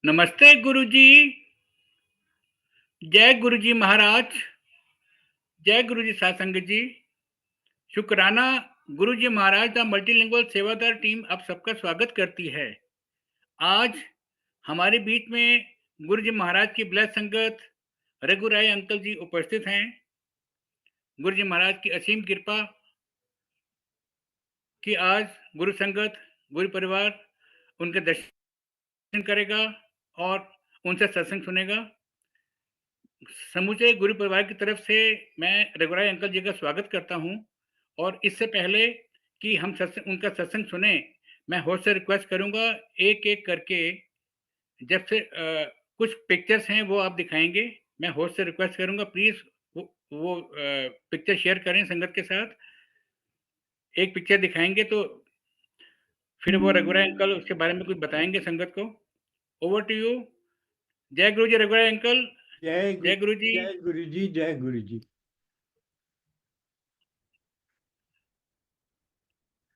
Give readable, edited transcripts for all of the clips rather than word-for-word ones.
नमस्ते गुरुजी। जय गुरुजी महाराज। जय गुरुजी साध संगत जी। शुक्राना। गुरुजी महाराज द मल्टीलिंगुअल सेवादार टीम आप सबका स्वागत करती है। आज हमारे बीच में गुरुजी महाराज की ब्लैस संगत रघुराय अंकल जी उपस्थित हैं। गुरुजी महाराज की असीम कृपा कि आज गुरु संगत गुरु परिवार उनके दर्शन करेगा और उनसे सत्संग सुनेगा। समूचे गुरु परिवार की तरफ से मैं रघुराय अंकल जी का स्वागत करता हूं। और इससे पहले कि हम उनका सत्संग सुने, मैं होस्ट से रिक्वेस्ट करूंगा एक एक करके जब से कुछ पिक्चर्स हैं वो आप दिखाएंगे। मैं होस्ट से रिक्वेस्ट करूंगा प्लीज वो पिक्चर शेयर करें संगत के साथ। एक पिक्चर दिखाएंगे तो फिर वो रघुराय अंकल उसके बारे में कुछ बताएंगे संगत को। Over to you. जय गुरु जी रघुराय अंकल। जय गुरु जी। जय गुरु जी। जय गुरु जी।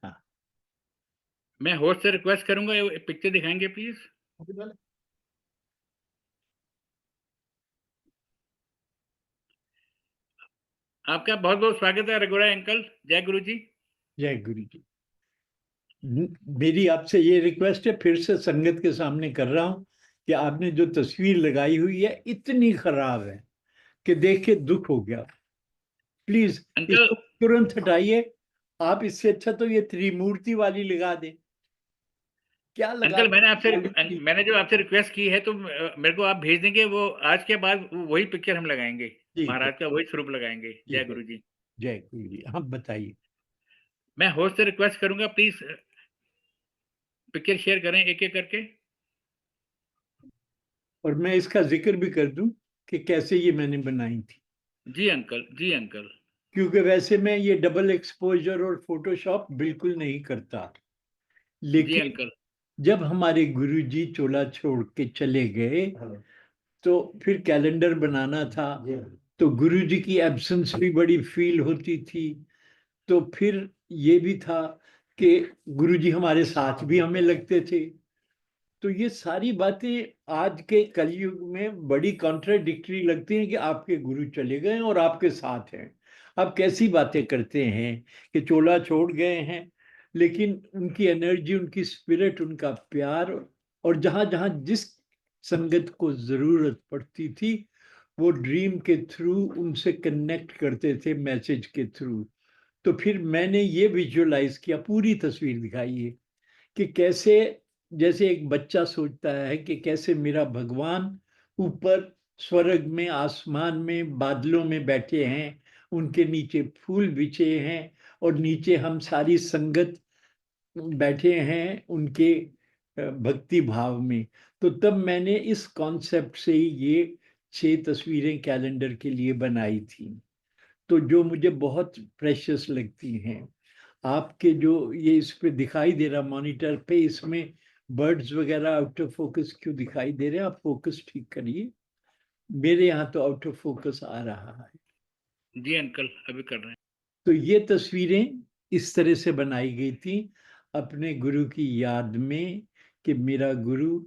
हाँ। मैं होस्ट से रिक्वेस्ट करूंगा ये पिक्चर दिखाएंगे प्लीज। आपका बहुत बहुत स्वागत है रघुराय अंकल। जय गुरु जी। जय गुरु जी। मेरी आपसे ये रिक्वेस्ट है, फिर से संगत के सामने कर रहा हूं कि आपने जो तस्वीर लगाई हुई है इतनी खराब है कि देख के दुख हो गया। प्लीज अंकल इसको तुरंत हटाइए। आप इससे अच्छा तो ये त्रिमूर्ति वाली लगा दें। क्या लगा अंकल मैंने जो आपसे रिक्वेस्ट की है तो मेरे को आप भेज देंगे वो। आज के बाद वही पिक्चर हम लगाएंगे। ठीक है। महाराज का वही स्वरूप लगाएंगे। जय ठीक है। गुरु जी। जय गुरु जी। हाँ, बताइए। मैं होस्ट से रिक्वेस्ट करूंगा प्लीज पिक्चर शेयर करें एक एक करके। और मैं इसका जिक्र भी कर दूं कि कैसे ये मैंने बनाई थी, जी अंकल। जी अंकल। क्योंकि वैसे मैं ये डबल एक्सपोजर और फोटोशॉप बिल्कुल नहीं करता। जी लेकिन अंकल। जब हमारे गुरुजी चोला छोड़ के चले गए तो फिर कैलेंडर बनाना था, तो गुरुजी की एब्सेंस भी बड़ी फील होती थी। तो फिर ये भी था कि गुरुजी हमारे साथ भी हमें लगते थे। तो ये सारी बातें आज के कलयुग में बड़ी कॉन्ट्राडिक्टरी लगती हैं कि आपके गुरु चले गए और आपके साथ हैं। आप कैसी बातें करते हैं कि चोला छोड़ गए हैं, लेकिन उनकी एनर्जी, उनकी स्पिरिट, उनका प्यार, और जहां जहां जिस संगत को जरूरत पड़ती थी वो ड्रीम के थ्रू उनसे कनेक्ट करते थे, मैसेज के थ्रू। तो फिर मैंने ये विजुअलाइज किया, पूरी तस्वीर दिखाई है कि कैसे, जैसे एक बच्चा सोचता है कि कैसे मेरा भगवान ऊपर स्वर्ग में, आसमान में, बादलों में बैठे हैं, उनके नीचे फूल बिछे हैं और नीचे हम सारी संगत बैठे हैं उनके भक्ति भाव में। तो तब मैंने इस कॉन्सेप्ट से ही ये 6 तस्वीरें कैलेंडर के लिए बनाई थी, तो जो मुझे बहुत प्रेशियस लगती हैं। आपके जो ये इस पे दिखाई दे रहा मॉनिटर पे, इसमें बर्ड्स वगैरह आउट ऑफ फोकस क्यों दिखाई दे रहे हैं? आप फोकस ठीक करिए। मेरे यहाँ तो आउट ऑफ फोकस आ रहा है। जी अंकल अभी कर रहे हैं। तो ये तस्वीरें इस तरह से बनाई गई थी अपने गुरु की याद में कि मेरा गुरु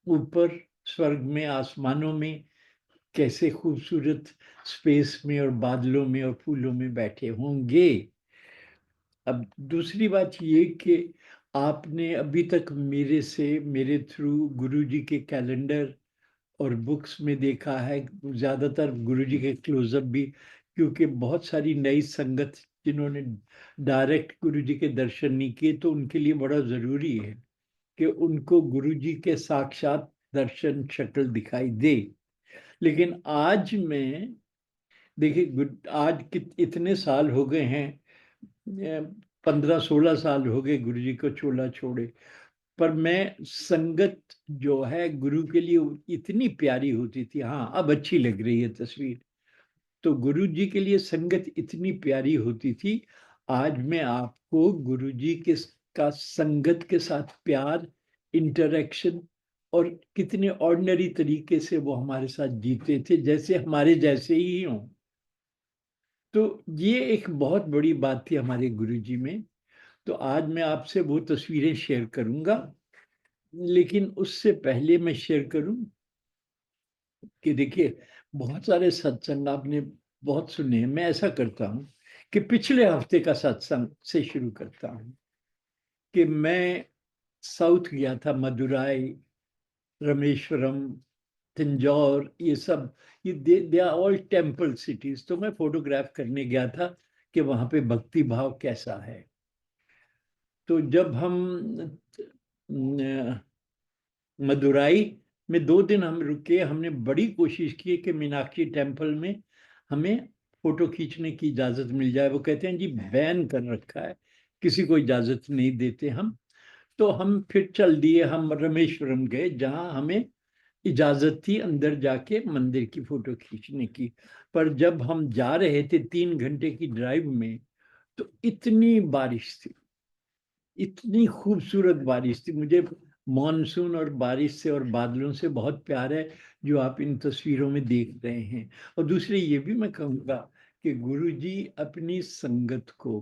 ऊपर स्वर्ग में, आसमानों में कैसे खूबसूरत स्पेस में और बादलों में और फूलों में बैठे होंगे। अब दूसरी बात ये कि आपने अभी तक मेरे थ्रू गुरुजी के कैलेंडर और बुक्स में देखा है, ज्यादातर गुरुजी के क्लोजअप भी, क्योंकि बहुत सारी नई संगत जिन्होंने डायरेक्ट गुरुजी के दर्शन नहीं किए, तो उनके लिए बड़ा जरूरी है कि उनको गुरुजी के साक्षात दर्शन शक्ल दिखाई दे। लेकिन आज मैं, देखिए, आज इतने साल हो गए हैं, 15-16 साल हो गए गुरु जी को चोला छोड़े, पर मैं संगत जो है गुरु के लिए इतनी प्यारी होती थी। हाँ, अब अच्छी लग रही है तस्वीर। तो गुरु जी के लिए संगत इतनी प्यारी होती थी। आज मैं आपको गुरु जी के का संगत के साथ प्यार, इंटरेक्शन, और कितने ऑर्डिनरी तरीके से वो हमारे साथ जीते थे, जैसे हमारे जैसे ही हों। तो ये एक बहुत बड़ी बात थी हमारे गुरुजी में। तो आज मैं आपसे वो तस्वीरें शेयर करूंगा लेकिन उससे पहले मैं शेयर करूं कि देखिए, बहुत सारे सत्संग आपने बहुत सुने हैं। मैं ऐसा करता हूं कि पिछले हफ्ते का सत्संग से शुरू करता हूं कि मैं साउथ गया था, मदुराई, रामेश्वरम, तंजौर, ये सब, ये they are all temple cities. तो मैं फोटोग्राफ करने गया था कि वहां पे भक्ति भाव कैसा है। तो जब हम मदुराई में 2 दिन हम रुके, हमने बड़ी कोशिश की कि मीनाक्षी टेम्पल में हमें फोटो खींचने की इजाजत मिल जाए। वो कहते हैं जी बैन कर रखा है, किसी को इजाजत नहीं देते हम। तो हम फिर चल दिए, हम रामेश्वरम गए जहां हमें इजाजत थी अंदर जाके मंदिर की फोटो खींचने की। पर जब हम जा रहे थे 3 घंटे की ड्राइव में, तो इतनी बारिश थी, इतनी खूबसूरत बारिश थी। मुझे मॉनसून और बारिश से और बादलों से बहुत प्यार है, जो आप इन तस्वीरों में देख रहे हैं। और दूसरी ये भी मैं कहूँगा कि गुरु जी अपनी संगत को,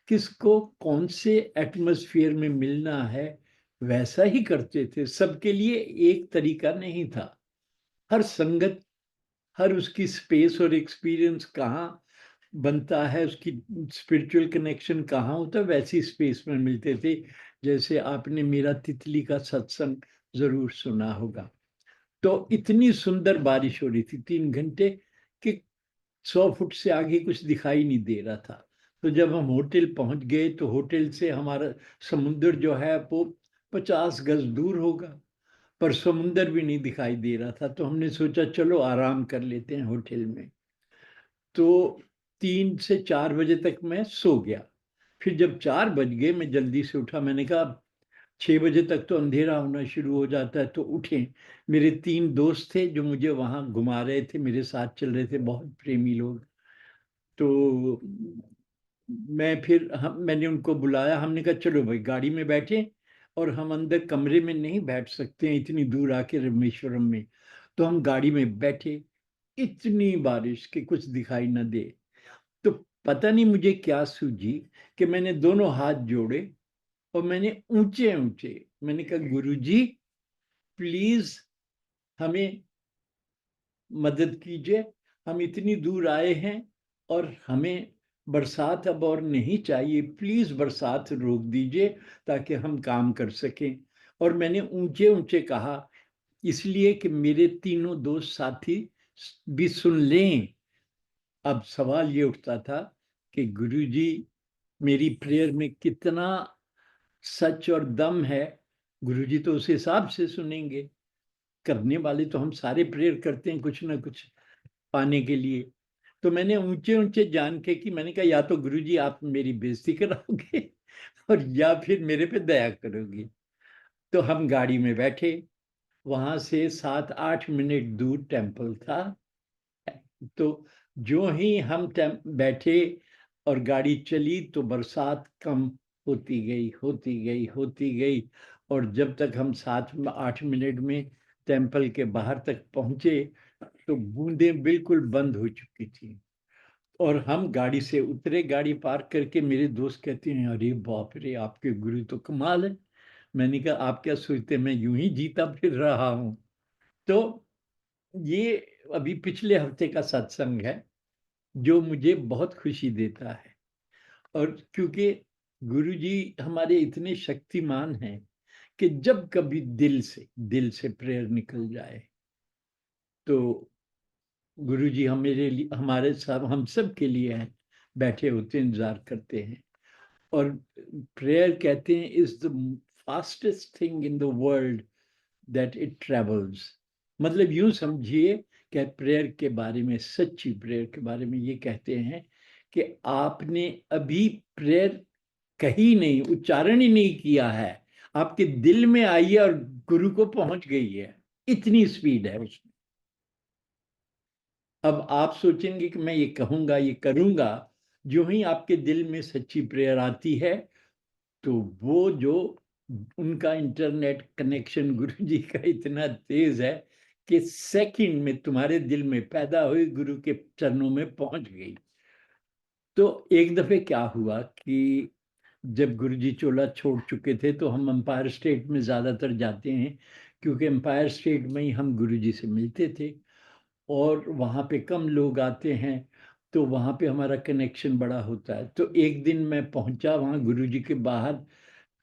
किसको कौन से एटमॉस्फेयर में मिलना है वैसा ही करते थे। सबके लिए एक तरीका नहीं था। हर संगत, हर उसकी स्पेस और एक्सपीरियंस कहाँ बनता है, उसकी स्पिरिचुअल कनेक्शन कहाँ होता है, वैसी स्पेस में मिलते थे। जैसे आपने मेरा तितली का सत्संग जरूर सुना होगा। तो इतनी सुंदर बारिश हो रही थी 3 घंटे कि 100 फुट से आगे कुछ दिखाई नहीं दे रहा था। तो जब हम होटल पहुंच गए, तो होटल से हमारा समुद्र जो है वो 50 गज दूर होगा, पर समुंदर भी नहीं दिखाई दे रहा था। तो हमने सोचा चलो आराम कर लेते हैं होटल में। तो 3 से 4 बजे तक मैं सो गया। फिर जब 4 बज गए, मैं जल्दी से उठा। मैंने कहा 6 बजे तक तो अंधेरा होना शुरू हो जाता है, तो उठे। मेरे 3 दोस्त थे जो मुझे वहां घुमा रहे थे, मेरे साथ चल रहे थे, बहुत प्रेमी लोग। तो मैं फिर मैंने उनको बुलाया, हमने कहा चलो भाई गाड़ी में बैठे, और हम अंदर कमरे में नहीं बैठ सकते हैं इतनी दूर आके रामेश्वरम में। तो हम गाड़ी में बैठे, इतनी बारिश कि कुछ दिखाई न दे। तो पता नहीं मुझे क्या सूझी कि मैंने दोनों हाथ जोड़े और मैंने ऊंचे ऊंचे मैंने कहा गुरु जी प्लीज हमें मदद कीजिए, हम इतनी दूर आए हैं और हमें बरसात अब और नहीं चाहिए, प्लीज बरसात रोक दीजिए ताकि हम काम कर सकें। और मैंने ऊंचे ऊंचे कहा, इसलिए कि मेरे तीनों दोस्त साथी भी सुन लें। अब सवाल ये उठता था कि गुरुजी मेरी प्रेयर में कितना सच और दम है, गुरुजी तो उस हिसाब से सुनेंगे। करने वाले तो हम सारे प्रेयर करते हैं कुछ ना कुछ पाने के लिए। तो मैंने ऊंचे ऊंचे जान के कि मैंने कहा या तो गुरुजी आप मेरी बेइज्जती कराओगे और या फिर मेरे पे दया करोगे। तो हम गाड़ी में बैठे, वहां से 7-8 मिनट दूर टेम्पल था। तो जो ही हम बैठे और गाड़ी चली, तो बरसात कम होती गई, होती गई, होती गई। और जब तक हम 7-8 मिनट में टेम्पल के बाहर तक पहुंचे, तो बूंदें बिल्कुल बंद हो चुकी थी। और हम गाड़ी से उतरे, गाड़ी पार्क करके। मेरे दोस्त कहते हैं अरे बाप रे, आपके गुरु तो कमाल है। मैंने कहा आप क्या सोचते, मैं यूं ही जीता फिर रहा हूं। तो ये अभी पिछले हफ्ते का सत्संग है जो मुझे बहुत खुशी देता है। और क्योंकि गुरुजी हमारे इतने शक्तिमान हैं कि जब कभी दिल से प्रेयर निकल जाए, तो गुरुजी हम मेरे लिए, हमारे साथ, हम सब के लिए हैं, बैठे होते हैं, इंतजार करते हैं। और प्रेयर कहते हैं is the fastest thing in the world that it travels. मतलब यूं समझिए कि प्रेयर के बारे में, सच्ची प्रेयर के बारे में ये कहते हैं कि आपने अभी प्रेयर कही नहीं, उच्चारण ही नहीं किया है, आपके दिल में आई है और गुरु को पहुंच गई है। इतनी स्पीड है उसमें। अब आप सोचेंगे कि मैं ये कहूंगा, ये करूंगा। जो ही आपके दिल में सच्ची प्रेयर आती है, तो वो जो उनका इंटरनेट कनेक्शन गुरु जी का इतना तेज है कि सेकंड में तुम्हारे दिल में पैदा हुई, गुरु के चरणों में पहुंच गई। तो एक दफे क्या हुआ कि जब गुरुजी चोला छोड़ चुके थे तो हम एम्पायर स्टेट में ज़्यादातर जाते हैं, क्योंकि एम्पायर स्टेट में ही हम गुरुजी से मिलते थे और वहाँ पे कम लोग आते हैं, तो वहाँ पे हमारा कनेक्शन बड़ा होता है। तो एक दिन मैं पहुँचा वहाँ गुरुजी के बाहर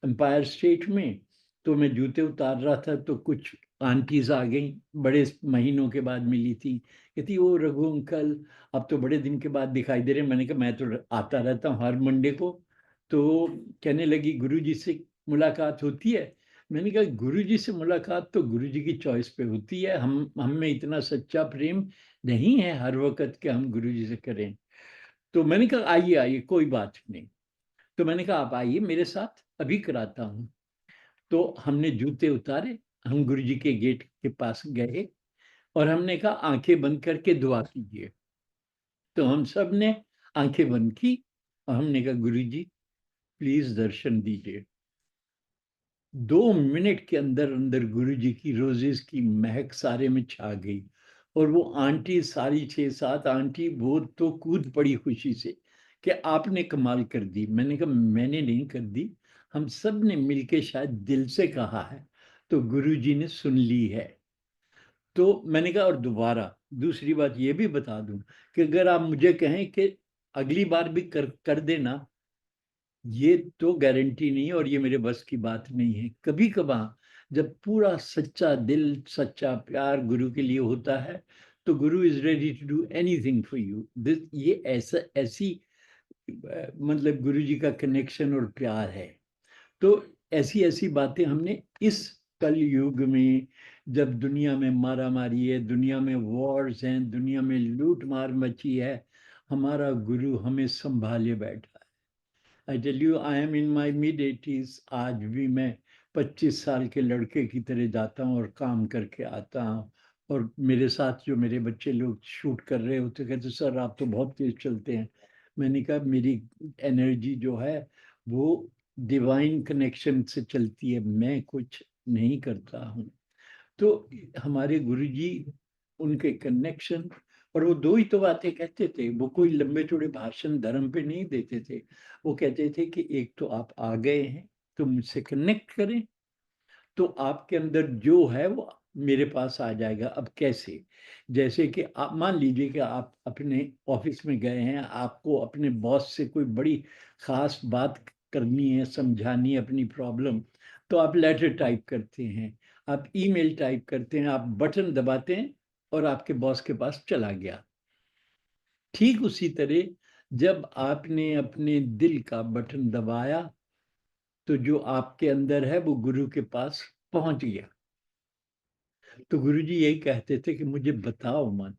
एम्पायर स्टेट में, तो मैं जूते उतार रहा था तो कुछ आंटीज़ आ गईं, बड़े महीनों के बाद मिली थी। कहती, "ओ रघु अंकल, आप तो बड़े दिन के बाद दिखाई दे रहे हैं।" मैंने कहा, "मैं तो आता रहता हूँ हर मंडे को।" तो कहने लगी, "गुरुजी से मुलाकात होती है?" मैंने कहा, "गुरुजी से मुलाकात तो गुरुजी की चॉइस पे होती है। हम में इतना सच्चा प्रेम नहीं है हर वक़्त कि हम गुरुजी से करें।" तो मैंने कहा, "आइए, आइए, कोई बात नहीं।" तो मैंने कहा, "आप आइए मेरे साथ, अभी कराता हूँ।" तो हमने जूते उतारे, हम गुरुजी के गेट के पास गए और हमने कहा, "आँखें बंद करके दुआ कीजिए।" तो हम सब ने आँखें बंद की और हमने कहा, "गुरुजी, प्लीज़ दर्शन दीजिए।" 2 मिनट के अंदर-अंदर गुरुजी की रोज़ेज़ की महक सारे में छा गई और वो आंटी सारी 6-7 आंटी वो तो कूद पड़ी खुशी से कि आपने कमाल कर दी। मैंने कहा, मैंने नहीं कर दी, हम सब ने मिलके शायद दिल से कहा है, तो गुरुजी ने सुन ली है। तो मैंने कहा, और दोबारा दूसरी बात ये भी बता दूँ कि अगर आप मुझे कहें कि अगली बार भी कर कर देना, ये तो गारंटी नहीं है और ये मेरे बस की बात नहीं है। कभी-कभार जब पूरा सच्चा दिल, सच्चा प्यार गुरु के लिए होता है, तो guru is ready to do anything for you. This ये ऐसा ऐसी मतलब गुरुजी का कनेक्शन और प्यार है। तो ऐसी-ऐसी बातें हमने इस कलयुग में, जब दुनिया में मारा-मारी है, दुनिया में वॉर्स हैं, दुनिया में लूट-मार मची है, हमारा गुरु हमें सँभाले बैठा है। I tell you, I am in my mid 80s, आज भी मैं 25 साल के लड़के की तरह जाता हूँ और काम करके आता हूँ और मेरे साथ जो मेरे बच्चे लोग शूट कर रहे होते, कहते, "सर आप तो बहुत तेज़ चलते हैं।" मैंने कहा, "मेरी एनर्जी जो है वो डिवाइन कनेक्शन से चलती है, मैं कुछ नहीं करता हूँ।" तो हमारे गुरुजी, उनके कनेक्शन, और वो 2 ही तो बातें कहते थे, वो कोई लंबे-चौड़े भाषण धर्म पे नहीं देते थे। वो कहते थे कि एक तो आप आ गए हैं, तो मुझसे कनेक्ट करें, तो आपके अंदर जो है वो मेरे पास आ जाएगा। अब कैसे? जैसे कि आप मान लीजिए कि आप अपने ऑफ़िस में गए हैं, आपको अपने बॉस से कोई बड़ी ख़ास बात करनी है, समझानी है अपनी प्रॉब्लम, तो आप लेटर टाइप करते हैं, आप ईमेल टाइप करते हैं, आप बटन दबाते हैं और आपके बॉस के पास चला गया। ठीक उसी तरह जब आपने अपने दिल का बटन दबाया, तो जो आपके अंदर है वो गुरु के पास पहुँच गया। तो गुरुजी यही कहते थे कि मुझे बताओ मत,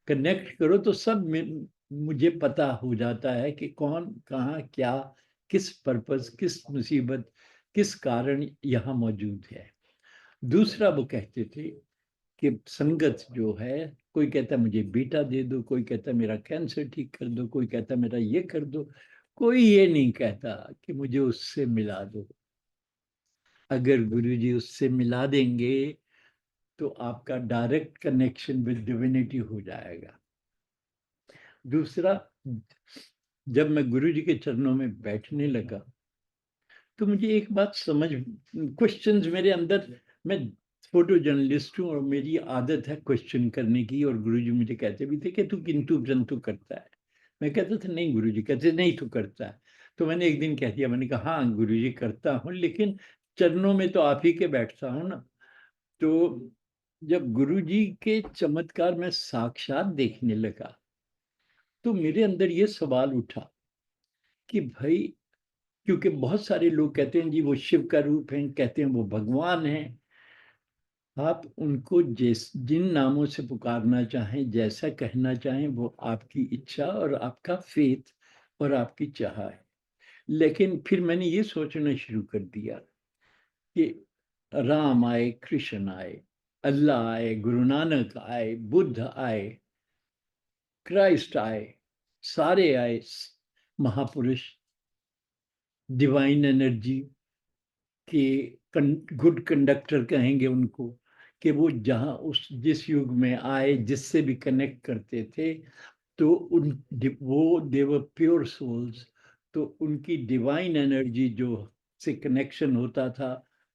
कनेक्ट करो तो सब में मुझे पता हो जाता है कि कौन, कहाँ, क्या, किस पर्पज़, किस मुसीबत, किस कारण यहाँ मौजूद है। दूसरा वो कहते थे कि संगत जो है, कोई कहता है मुझे बेटा दे दो, कोई कहता है मेरा कैंसर ठीक कर दो, कोई कहता है मेरा ये कर दो, कोई ये नहीं कहता कि मुझे उससे मिला दो। अगर गुरुजी उससे मिला देंगे तो आपका डायरेक्ट कनेक्शन विद डिविनिटी हो जाएगा। दूसरा, जब मैं गुरुजी के चरणों में बैठने लगा, तो मुझे एक बात समझ, क्वेश्चंस मेरे अंदर, मैं फोटो जर्नलिस्ट हूँ और मेरी आदत है क्वेश्चन करने की, और गुरुजी मुझे कहते भी थे कि तू किंतु-परंतु करता है। मैं कहता था, "नहीं गुरुजी।" कहते, "नहीं तू करता है।" तो मैंने एक दिन कह दिया, मैंने कहा, "हाँ गुरुजी करता हूँ, लेकिन चरणों में तो आप ही के बैठता हूँ ना।" तो जब गुरुजी के चमत्कार मैं साक्षात देखने लगा, तो मेरे अंदर ये सवाल उठा कि भई, क्योंकि बहुत सारे लोग कहते हैं जी वो शिव का रूप हैं, कहते हैं वो भगवान हैं। आप उनको जिन नामों से पुकारना चाहें, जैसा कहना चाहें, वो आपकी इच्छा और आपका फ़ेथ और आपकी चाह है। लेकिन फिर मैंने ये सोचना शुरू कर दिया कि राम आए, कृष्ण आए, अल्लाह आए, गुरु नानक आए, बुद्ध आए, क्राइस्ट आए, सारे आए, महापुरुष, डिवाइन एनर्जी के गुड कंडक्टर कहेंगे उनको, कि वो जहाँ उस जिस युग में आए, जिससे भी कनेक्ट करते थे, तो वो दे वर प्योर सोल्स, तो उनकी डिवाइन एनर्जी जो से कनेक्शन होता था,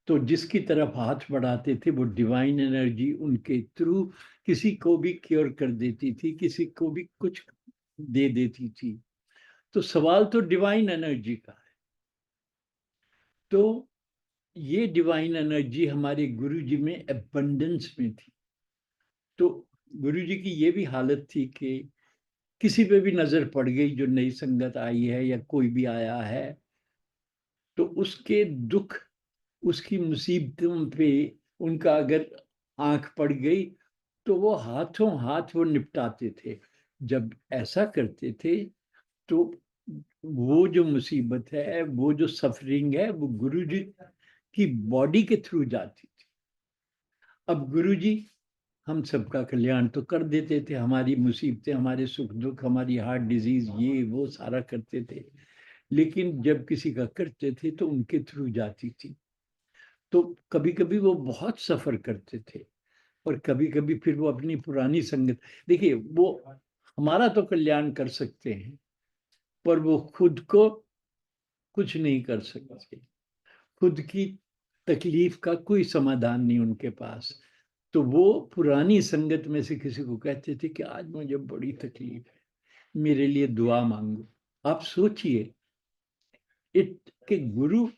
तो जिसकी तरफ हाथ बढ़ाते थे वो डिवाइन एनर्जी उनके थ्रू किसी को भी क्योर कर देती थी, किसी को भी कुछ दे देती थी। तो सवाल तो डिवाइन एनर्जी का है। तो ये डिवाइन एनर्जी हमारे गुरुजी में एबंडेंस में थी। तो गुरुजी की ये भी हालत थी कि किसी पे भी नजर पड़ गई, जो नई संगत आई है या कोई भी आया है, तो उसके दुख, उसकी मुसीबतों पे उनका अगर आंख पड़ गई तो वो हाथों हाथ वो निपटाते थे। जब ऐसा करते थे तो वो जो मुसीबत है, वो जो सफरिंग है, वो गुरुजी की बॉडी के थ्रू जाती थी। अब गुरुजी हम सबका कल्याण तो कर देते थे, हमारी मुसीबतें, हमारे सुख दुख, हमारी हार्ट डिजीज, ये वो सारा करते थे। लेकिन जब किसी का करते थे तो उनके थ्रू जाती थी। तो कभी कभी वो बहुत सफर करते थे, और कभी कभी फिर वो अपनी पुरानी संगत, देखिए वो हमारा तो कल्याण कर सकते हैं, पर वो खुद को कुछ नहीं कर सकते। खुद की तकलीफ का कोई समाधान नहीं उनके पास। तो वो पुरानी संगत में से किसी को कहते थे कि आज मुझे बड़ी तकलीफ है, मेरे लिए दुआ मांगो। आप सोचिए, के गुरु,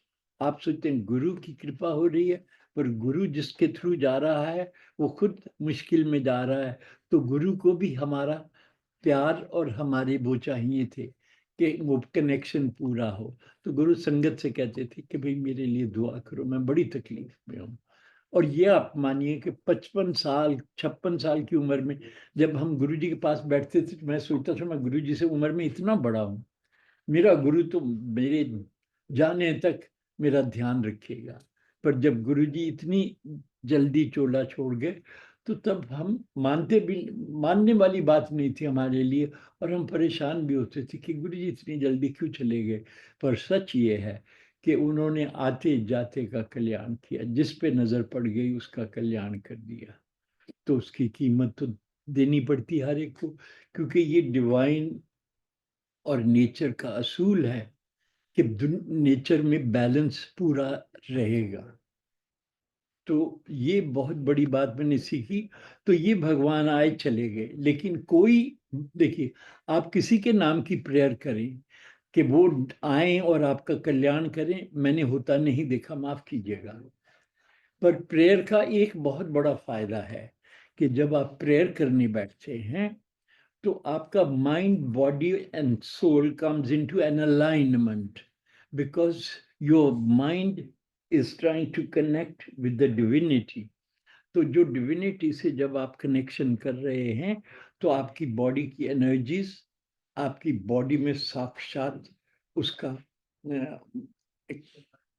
आप सोचते हैं गुरु की कृपा हो रही है, पर गुरु जिसके थ्रू जा रहा है वो खुद मुश्किल में जा रहा है। तो गुरु को भी हमारा प्यार और हमारे वो चाहिए थे कि वो कनेक्शन पूरा हो। तो गुरु संगत से कहते थे कि भाई मेरे लिए दुआ करो, मैं बड़ी तकलीफ में हूँ। और ये आप मानिए कि 55 साल 56 साल की उम्र में जब हम गुरु जी के पास बैठते थे, तो मैं सोचता था मैं गुरु जी से उम्र में इतना बड़ा हूँ, मेरा गुरु तो मेरे जाने तक मेरा ध्यान रखेगा। पर जब गुरुजी इतनी जल्दी चोला छोड़ गए, तो तब हम मानने वाली बात नहीं थी हमारे लिए, और हम परेशान भी होते थे कि गुरुजी इतनी जल्दी क्यों चले गए। पर सच ये है कि उन्होंने आते जाते का कल्याण किया, जिस पे नजर पड़ गई उसका कल्याण कर दिया। तो उसकी कीमत तो देनी पड़ती हर एक को, क्योंकि ये डिवाइन और नेचर का असूल है कि नेचर में बैलेंस पूरा रहेगा। तो ये बहुत बड़ी बात मैंने सीखी। तो ये भगवान आए चले गए, लेकिन कोई, देखिए, आप किसी के नाम की प्रेयर करें कि वो आए और आपका कल्याण करें, मैंने होता नहीं देखा, माफ कीजिएगा। पर प्रेयर का एक बहुत बड़ा फायदा है कि जब आप प्रेयर करने बैठते हैं तो आपका mind, body and soul comes into an alignment, because your mind is trying to connect with the divinity. तो जो डिविनिटी से जब आप कनेक्शन कर रहे हैं, तो आपकी बॉडी की एनर्जीज, आपकी बॉडी में साक्षात उसका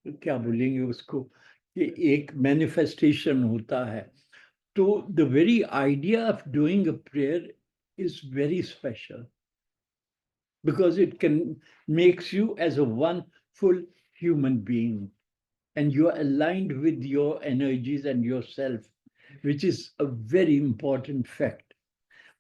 क्या बोलेंगे उसको, कि एक मैनिफेस्टेशन होता है। तो the very idea of doing a prayer is very special, because it can makes you as a one full human being, and you are aligned with your energies and yourself, which is a very important fact.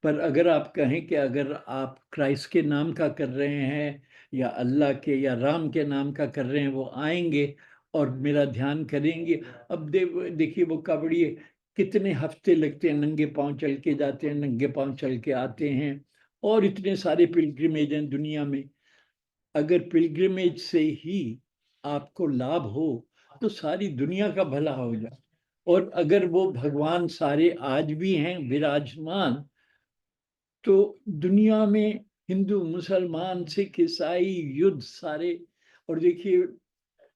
पर अगर आप कहें कि अगर आप Christ के नाम का कर रहे हैं या अल्लाह के या राम के नाम का कर रहे हैं, वो आएंगे और मेरा ध्यान करेंगे। अब देखिए वो कबड्डी, कितने हफ्ते लगते हैं, नंगे पांव चल के जाते हैं, नंगे पांव चल के आते हैं, और इतने सारे पिलग्रिमेज हैं दुनिया में। अगर पिलग्रिमेज से ही आपको लाभ हो तो सारी दुनिया का भला हो जाए। और अगर वो भगवान सारे आज भी हैं विराजमान, तो दुनिया में हिंदू, मुसलमान, सिख, ईसाई, युद्ध सारे, और देखिए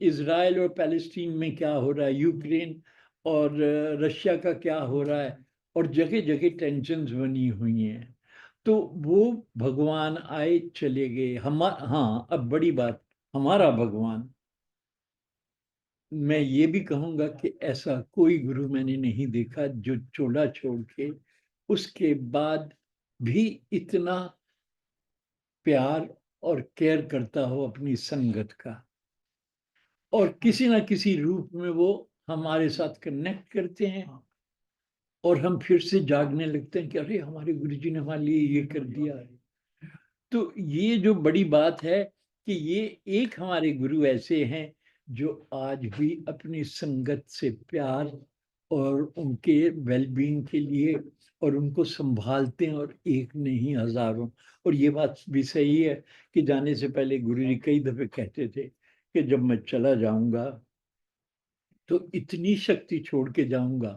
इजराइल और पैलेस्टीन में क्या हो रहा है, यूक्रेन और रशिया का क्या हो रहा है, और जगह जगह टेंशन्स बनी हुई हैं। तो वो भगवान आए चले गए। हाँ, अब बड़ी बात, हमारा भगवान, मैं ये भी कहूंगा कि ऐसा कोई गुरु मैंने नहीं देखा जो चोला छोड़ के उसके बाद भी इतना प्यार और केयर करता हो अपनी संगत का, और किसी ना किसी रूप में वो हमारे साथ कनेक्ट करते हैं, और हम फिर से जागने लगते हैं कि अरे हमारे गुरुजी ने हमारे लिए ये कर दिया है। तो ये जो बड़ी बात है कि ये एक हमारे गुरु ऐसे हैं जो आज भी अपनी संगत से प्यार और उनके वेलबींग के लिए और उनको संभालते हैं, और एक नहीं हजारों। और ये बात भी सही है कि जाने से पहले गुरु जी कई दफे कहते थे कि जब मैं चला जाऊंगा तो इतनी शक्ति छोड़ के जाऊंगा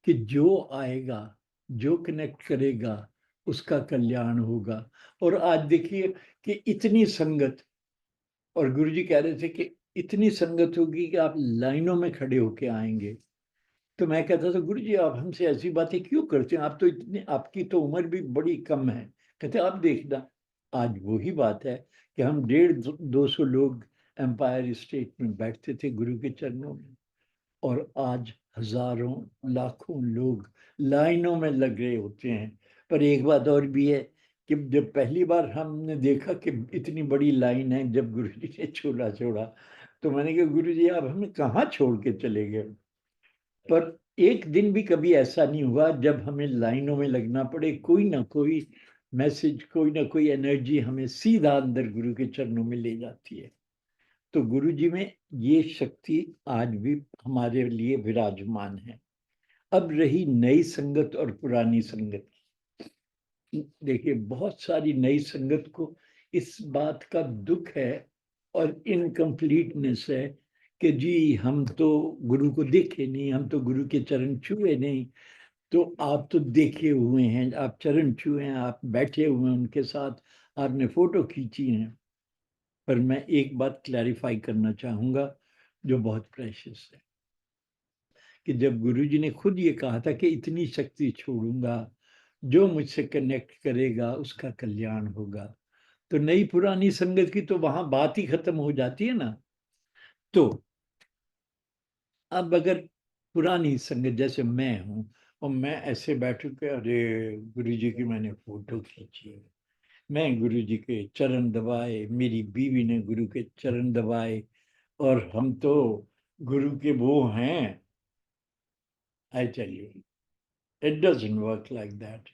कि जो आएगा, जो कनेक्ट करेगा, उसका कल्याण होगा। और आज देखिए कि इतनी संगत, और गुरु जी कह रहे थे कि इतनी संगत होगी कि आप लाइनों में खड़े होके आएंगे। तो मैं कहता था गुरु जी आप हमसे ऐसी बातें क्यों करते हैं, आप तो इतनी, आपकी तो उम्र भी बड़ी कम है। कहते आप देखना, आज वही बात है कि हम 150-200 लोग एम्पायर स्टेट में बैठते थे गुरु के चरणों में, और आज हजारों लाखों लोग लाइनों में लग रहे होते हैं। पर एक बात और भी है कि जब पहली बार हमने देखा कि इतनी बड़ी लाइन है, जब गुरु जी ने छोड़ा छोड़ा, तो मैंने कहा गुरु जी आप हमें कहाँ छोड़ के चले गए। पर एक दिन भी कभी ऐसा नहीं हुआ जब हमें लाइनों में लगना पड़े। कोई ना कोई मैसेज, कोई ना कोई एनर्जी हमें सीधा अंदर गुरु के चरणों में ले जाती है। तो गुरु जी में ये शक्ति आज भी हमारे लिए विराजमान है। अब रही नई संगत और पुरानी संगत, देखिए बहुत सारी नई संगत को इस बात का दुख है और इनकम्प्लीटनेस है कि जी हम तो गुरु को देखे नहीं, हम तो गुरु के चरण छुए नहीं। तो आप तो देखे हुए हैं, आप चरण छुए हैं, आप बैठे हुए हैं उनके साथ, आपने फोटो खींची है। पर मैं एक बात क्लैरिफाई करना चाहूंगा जो बहुत प्रेशियस है, कि जब गुरुजी ने खुद ये कहा था कि इतनी शक्ति छोड़ूंगा, जो मुझसे कनेक्ट करेगा उसका कल्याण होगा, तो नई पुरानी संगत की तो वहां बात ही खत्म हो जाती है ना। तो अब अगर पुरानी संगत जैसे मैं हूं, और मैं ऐसे बैठू के अरे गुरुजी की मैंने फोटो खींची, मैं गुरु जी के चरण दबाए, मेरी बीवी ने गुरु के चरण दबाए, और हम तो गुरु के वो हैं। I tell you, it doesn't work like that.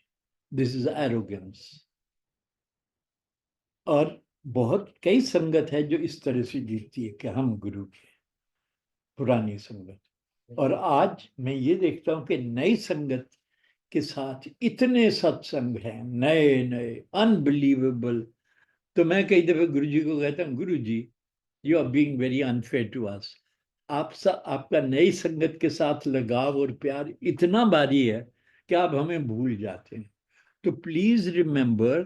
This is arrogance. और बहुत कई संगत है जो इस तरह से जीतती है कि हम गुरु के, पुरानी संगत। और आज मैं ये देखता हूं कि नई संगत के साथ इतने सत्संग हैं, नए नए अनबिलीवेबल। तो मैं कई दफे गुरु जी को कहता हूँ Guru ji you are being very unfair to us. आपका नई संगत के साथ लगाव और प्यार इतना भारी है कि आप हमें भूल जाते हैं। तो प्लीज रिमेंबर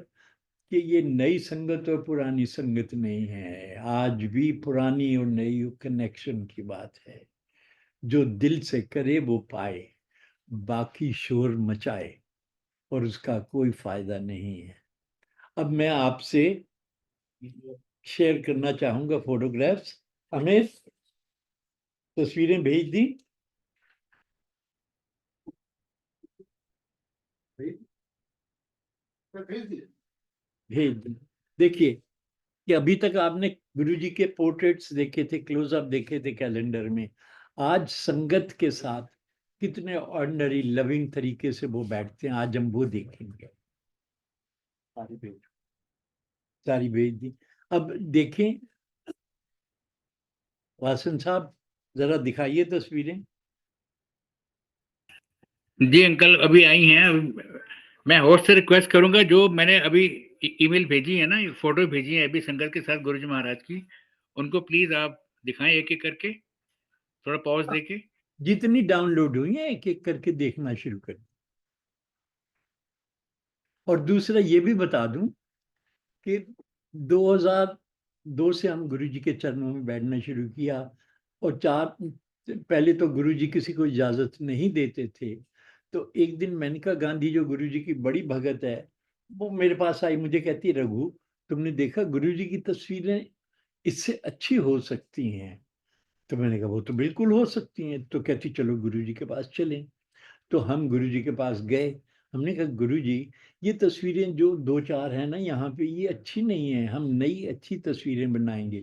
कि ये नई संगत और पुरानी संगत नहीं है, आज भी पुरानी और नई कनेक्शन की बात है। जो दिल से करे वो पाए, बाकी शोर मचाए और उसका कोई फायदा नहीं है। अब मैं आपसे शेयर करना चाहूंगा फोटोग्राफ्स। हमें तस्वीरें भेज दी, भेज दी। देखिए कि अभी तक आपने गुरुजी के पोर्ट्रेट्स देखे थे, क्लोजअप देखे थे कैलेंडर में। आज संगत के साथ कितने ऑर्डिनरी लविंग तरीके से वो बैठते हैं, आज हम वो देखेंगे। सारी भेज, सारी भेज दी। अब देखें वासन साहब, जरा दिखाइए तस्वीरें। जी अंकल अभी आई हैं। मैं होस्ट से रिक्वेस्ट करूंगा, जो मैंने अभी ईमेल भेजी है ना, फोटो भेजी है अभी संगत के साथ गुरुजी महाराज की, उनको प्लीज आप दिखाएं एक एक करके, थोड़ा पॉज देके। जितनी डाउनलोड हुई है एक एक करके देखना शुरू कर। और दूसरा ये भी बता दूं कि 2002 से हम गुरु जी के चरणों में बैठना शुरू किया, और पहले तो गुरु जी किसी को इजाजत नहीं देते थे। तो एक दिन मेनका गांधी जो गुरु जी की बड़ी भगत है, वो मेरे पास आई, मुझे कहती रघु तुमने देखा गुरु जी की तस्वीरें इससे अच्छी हो सकती हैं। तो मैंने कहा वो तो बिल्कुल हो सकती हैं। तो कहती चलो गुरु जी के पास चलें। तो हम गुरु जी के पास गए। हमने कहा गुरु जी ये तस्वीरें जो दो चार है ना यहाँ पे, ये अच्छी नहीं है, हम नई अच्छी तस्वीरें बनाएंगे।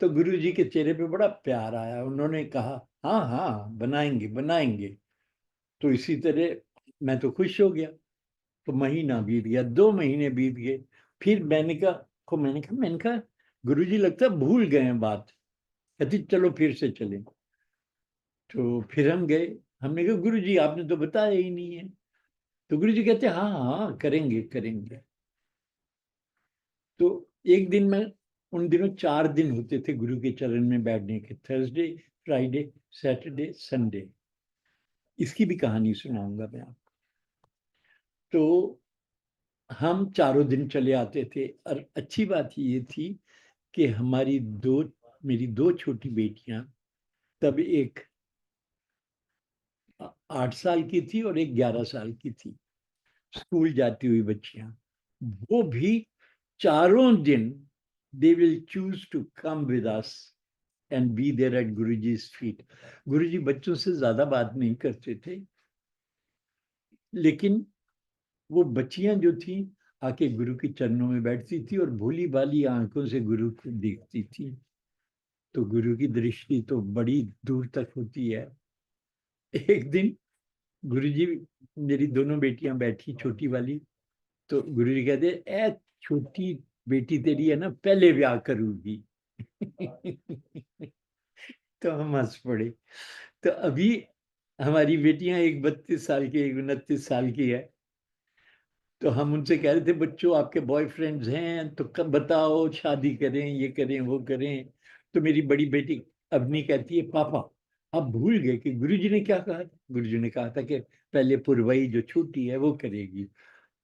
तो गुरु जी के चेहरे पे बड़ा प्यार आया, उन्होंने कहा हाँ हाँ बनाएंगे बनाएंगे। तो इसी तरह मैं तो खुश हो गया। तो महीना बीत गया, 2 महीने बीत गए। फिर मैंने कहा गुरुजी लगता है भूल गए हैं बात, कहती चलो फिर से चलें। तो फिर हम गए, हमने कहा गुरुजी आपने तो बताया ही नहीं है। तो गुरुजी कहते हाँ हाँ करेंगे करेंगे। तो एक दिन मैं, उन दिनों 4 दिन होते थे गुरु के चरण में बैठने के, थर्सडे, फ्राइडे, सैटरडे, संडे। इसकी भी कहानी सुनाऊंगा मैं आपको। तो हम चारों दिन चले आते थे, और अच्छी बात ये थी कि मेरी दो छोटी बेटियां, तब एक 8 साल की थी और एक 11 साल की थी, स्कूल जाती हुई बच्चियां, वो भी चारों दिन they will choose to come with us and be there at Guruji's feet. Guruji बच्चों से ज्यादा बात नहीं करते थे, लेकिन वो बच्चियां जो थी आके गुरु के चरणों में बैठती थी और भोली भाली आंखों से गुरु को देखती थी। तो गुरु की दृष्टि तो बड़ी दूर तक होती है। एक दिन गुरुजी, मेरी दोनों बेटियां बैठी, छोटी वाली, तो गुरुजी कहते ए छोटी बेटी तेरी है ना पहले ब्याह करूंगी। तो हम हंस पड़े। तो अभी हमारी बेटियां, एक 32 साल की, एक 29 साल की है। तो हम उनसे कह रहे थे बच्चों आपके बॉयफ्रेंड्स हैं तो कब बताओ, शादी करें, ये करें वो करें। तो मेरी बड़ी बेटी अवनी कहती है पापा आप भूल गए कि गुरुजी ने क्या कहा था। गुरुजी ने कहा था कि पहले पुरवाई जो छोटी है वो करेगी।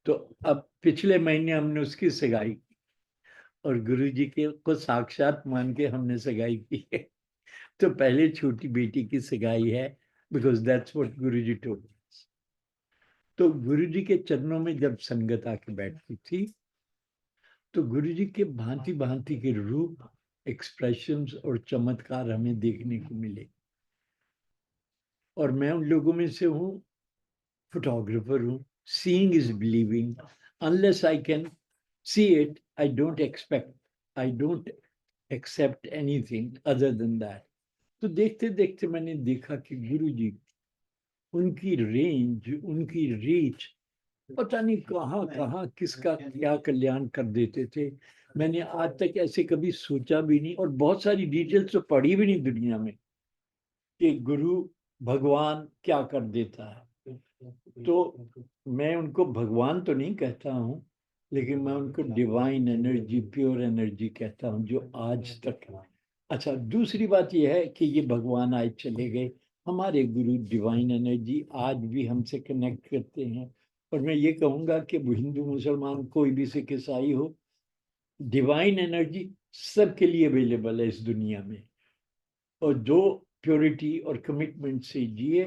तो अब पिछले महीने हमने उसकी सगाई की, और गुरुजी के को साक्षात मान के हमने सगाई की है। तो पहले छोटी बेटी की सगाई है, because that's what Guruji told. तो गुरुजी के चरणों में जब संगत आके बैठती थी, तो गुरुजी के भांति भांति के रूप, एक्सप्रेशंस और चमत्कार हमें देखने को मिले। और मैं उन लोगों में से हूँ, फोटोग्राफर हूँ। Seeing is believing, unless I can see it I don't expect, I don't accept anything other than that. तो देखते देखते मैंने देखा कि गुरुजी, उनकी रेंज, उनकी रीच, पता नहीं कहाँ कहाँ किसका क्या कल्याण कर देते थे। मैंने आज तक ऐसे कभी सोचा भी नहीं, और बहुत सारी डिटेल्स तो पढ़ी भी नहीं दुनिया में कि गुरु भगवान क्या कर देता है। तो मैं उनको भगवान तो नहीं कहता हूँ, लेकिन मैं उनको डिवाइन एनर्जी, प्योर एनर्जी कहता हूँ, जो आज तक है। अच्छा, दूसरी बात यह है कि ये भगवान आज चले गए, हमारे गुरु डिवाइन एनर्जी आज भी हमसे कनेक्ट करते हैं। और मैं ये कहूँगा कि वो हिंदू मुसलमान कोई भी सिख ईसाई हो, डिवाइन एनर्जी सबके लिए अवेलेबल है इस दुनिया में। और जो प्योरिटी और कमिटमेंट से जिए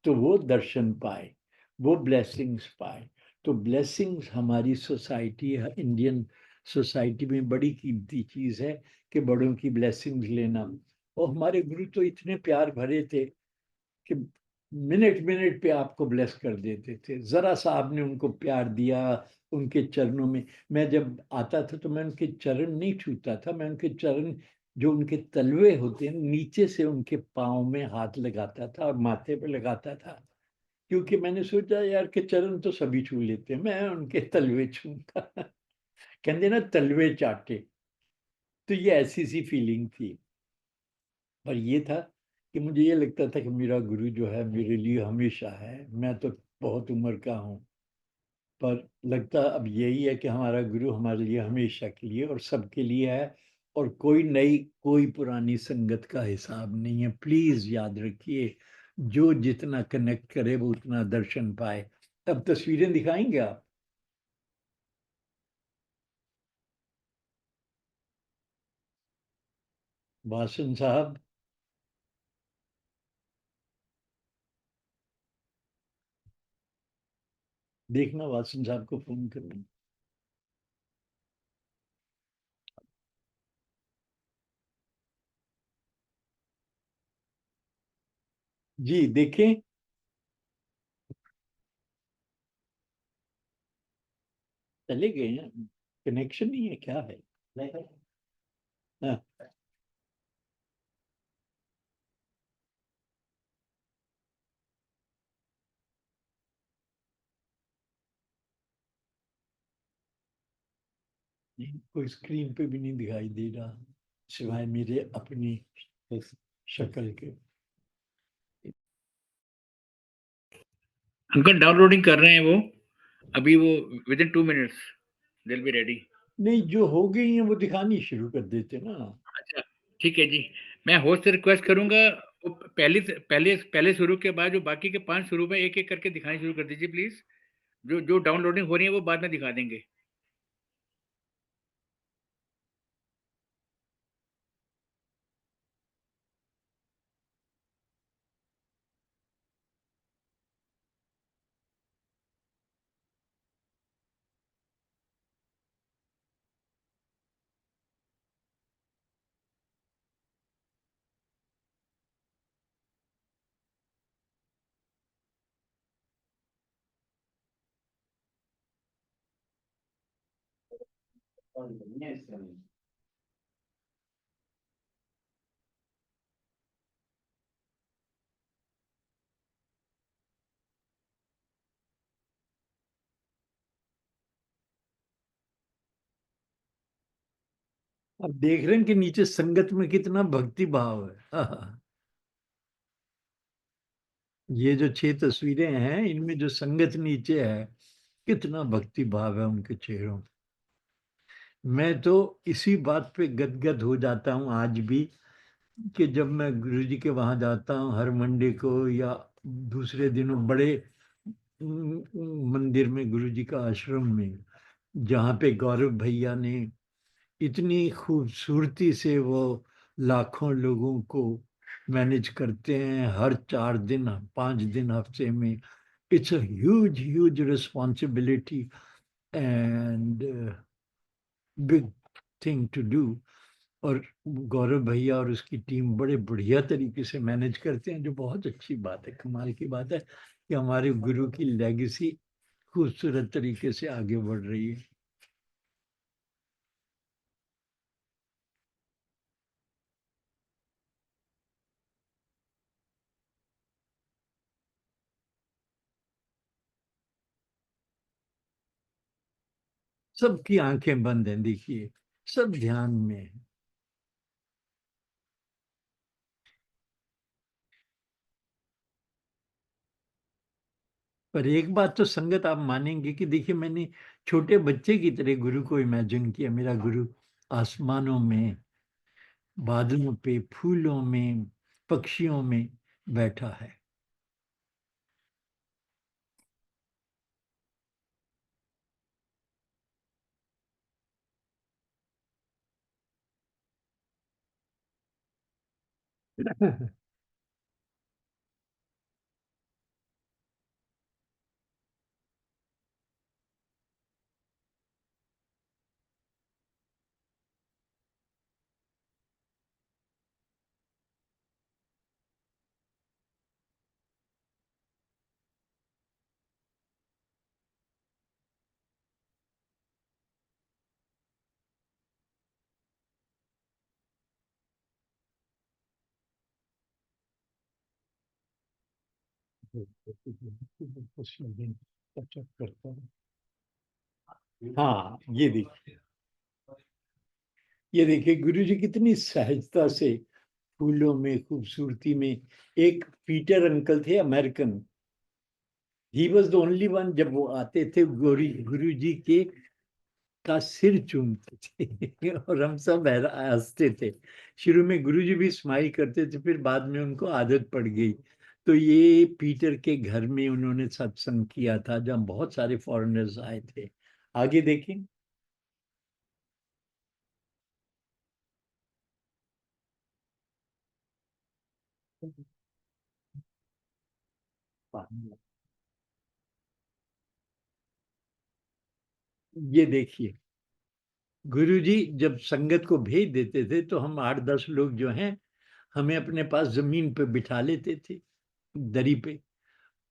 तो वो दर्शन पाए, वो ब्लेसिंग्स पाए। तो ब्लेसिंग्स हमारी सोसाइटी, इंडियन सोसाइटी में बड़ी कीमती चीज है कि बड़ों की ब्लेसिंग्स लेना। और हमारे गुरु तो इतने प्यार भरे थे कि मिनट मिनट पे आपको ब्लेस कर देते थे। जरा सा आपने उनको प्यार दिया, उनके चरणों में, मैं जब आता था तो मैं उनके चरण नहीं छूता था, मैं उनके चरण, जो उनके तलवे होते हैं, नीचे से उनके पाँव में हाथ लगाता था और माथे पे लगाता था। क्योंकि मैंने सोचा यार के चरण तो सभी छू लेते हैं, मैं उनके तलवे छूंगा। कहते ना तलवे चाटे। तो ये ऐसी सी फीलिंग थी। पर ये था कि मुझे ये लगता था कि मेरा गुरु जो है मेरे लिए हमेशा है। मैं तो बहुत उम्र का हूँ, पर लगता अब यही है कि हमारा गुरु हमारे लिए हमेशा के लिए और सबके लिए है। और कोई नई कोई पुरानी संगत का हिसाब नहीं है, प्लीज याद रखिए। जो जितना कनेक्ट करे वो उतना दर्शन पाए। अब तस्वीरें दिखाएंगे आप? वासन साहब, देखना वासन साहब को फोन करना। जी देखें। चले गए हैं, कनेक्शन नहीं है क्या है? हाँ, कोई स्क्रीन पे भी नहीं दिखाई दे रहा सिवाय मेरे अपनी शक्ल के। अंकल डाउनलोडिंग कर रहे हैं वो, अभी वो with in 2 minutes they will be ready. नहीं, जो हो गई है वो दिखानी शुरू कर देते ना। अच्छा, ठीक है जी। मैं होस्ट से रिक्वेस्ट करूँगा, वो पहले शुरू के बाद जो बाकी के 5 शुरू में एक-एक करके दिखानी शुरू कर दीजिए प्लीज़। जो जो डाउनलोडिंग हो रही है वो बाद में दिखा देंगे। अब देख रहे हैं कि नीचे संगत में कितना भक्ति भाव है। ये जो 6 तस्वीरें हैं इनमें जो संगत नीचे है, कितना भक्ति भाव है उनके चेहरों पे। मैं तो इसी बात पे गदगद हो जाता हूँ आज भी कि जब मैं गुरुजी के वहां जाता हूँ हर मंडे को या दूसरे दिनों बड़े मंदिर में, गुरुजी का आश्रम में, जहाँ पे गौरव भैया ने इतनी खूबसूरती से वो लाखों लोगों को मैनेज करते हैं हर 4 दिन 5 दिन हफ्ते में। It's a huge huge responsibility and big thing to do. और गौरव भैया और उसकी टीम बड़े बढ़िया तरीके से मैनेज करते हैं, जो बहुत अच्छी बात है, कमाल की बात है कि हमारे गुरु की लेगेसी खूबसूरत तरीके से आगे बढ़ रही है। सबकी आंखें बंद हैं, देखिए, सब ध्यान में है। पर एक बात तो संगत आप मानेंगे कि देखिए, मैंने छोटे बच्चे की तरह गुरु को इमेजिन किया। मेरा गुरु आसमानों में, बादलों पे, फूलों में, पक्षियों में बैठा है। करता हूँ। हाँ, ये देखिए गुरु जी कितनी सहजता से फूलों में, खूबसूरती में। एक पीटर अंकल थे, American. He was the only one, जब वो आते थे गुरु जी के का सिर चूमते थे और हम सब हंसते थे। शुरू में गुरुजी भी स्माइल करते थे, फिर बाद में उनको आदत पड़ गई। तो ये पीटर के घर में उन्होंने सत्संग किया था, जहाँ बहुत सारे फॉरेनर्स आए थे। आगे देखें। ये देखिए, गुरुजी जब संगत को भेज देते थे तो हम 8-10 लोग जो हैं, हमें अपने पास जमीन पे बिठा लेते थे, दरी पे,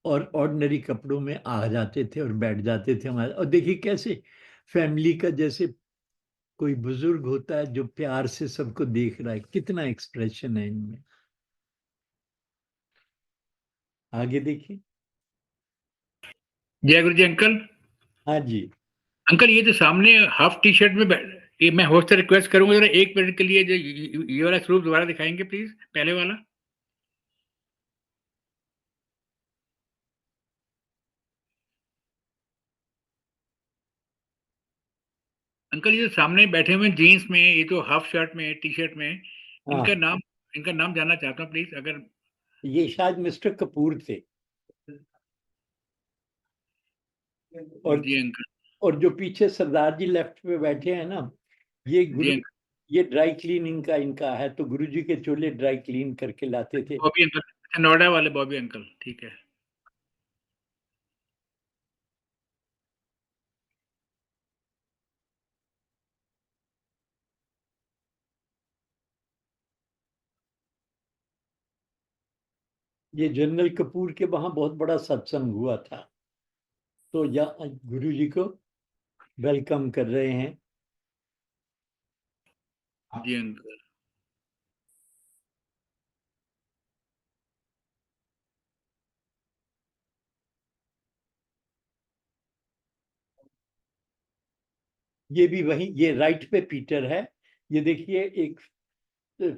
और ऑर्डिनरी कपड़ों में आ जाते थे और बैठ जाते थे हमारे। और देखिए कैसे फैमिली का, जैसे कोई बुजुर्ग होता है जो प्यार से सबको देख रहा है, कितना एक्सप्रेशन है इनमें। आगे देखिए। जय गुरु जी अंकल। हाँ जी। अंकल ये जो सामने हाफ टी शर्ट में ये मैं होस्ट से रिक्वेस्ट करूंगा जरा 1 मिनट के लिए जो ये वाला स्वरूप दोबारा दिखाएंगे प्लीज, पहले वाला। अंकल ये जो सामने बैठे हुए जीन्स में, ये जो हाफ शर्ट में टी शर्ट में, हाँ, इनका नाम जानना चाहता हूँ प्लीज, अगर। ये शायद मिस्टर कपूर थे। और जी अंकल। और जो पीछे सरदार जी लेफ्ट पे बैठे हैं ना, ये जी गुरु, अंकल। ये ड्राई क्लीनिंग का इनका है, तो गुरुजी के चोले ड्राई क्लीन करके लाते थे। बॉबी अंकल, अच्छा, नोएडा वाले बॉबी अंकल, ठीक है। ये जनरल कपूर के वहां बहुत बड़ा सत्संग हुआ था, तो या गुरुजी को वेलकम कर रहे हैं। जी अंकल। ये भी वही, ये राइट पे पीटर है। ये देखिए, एक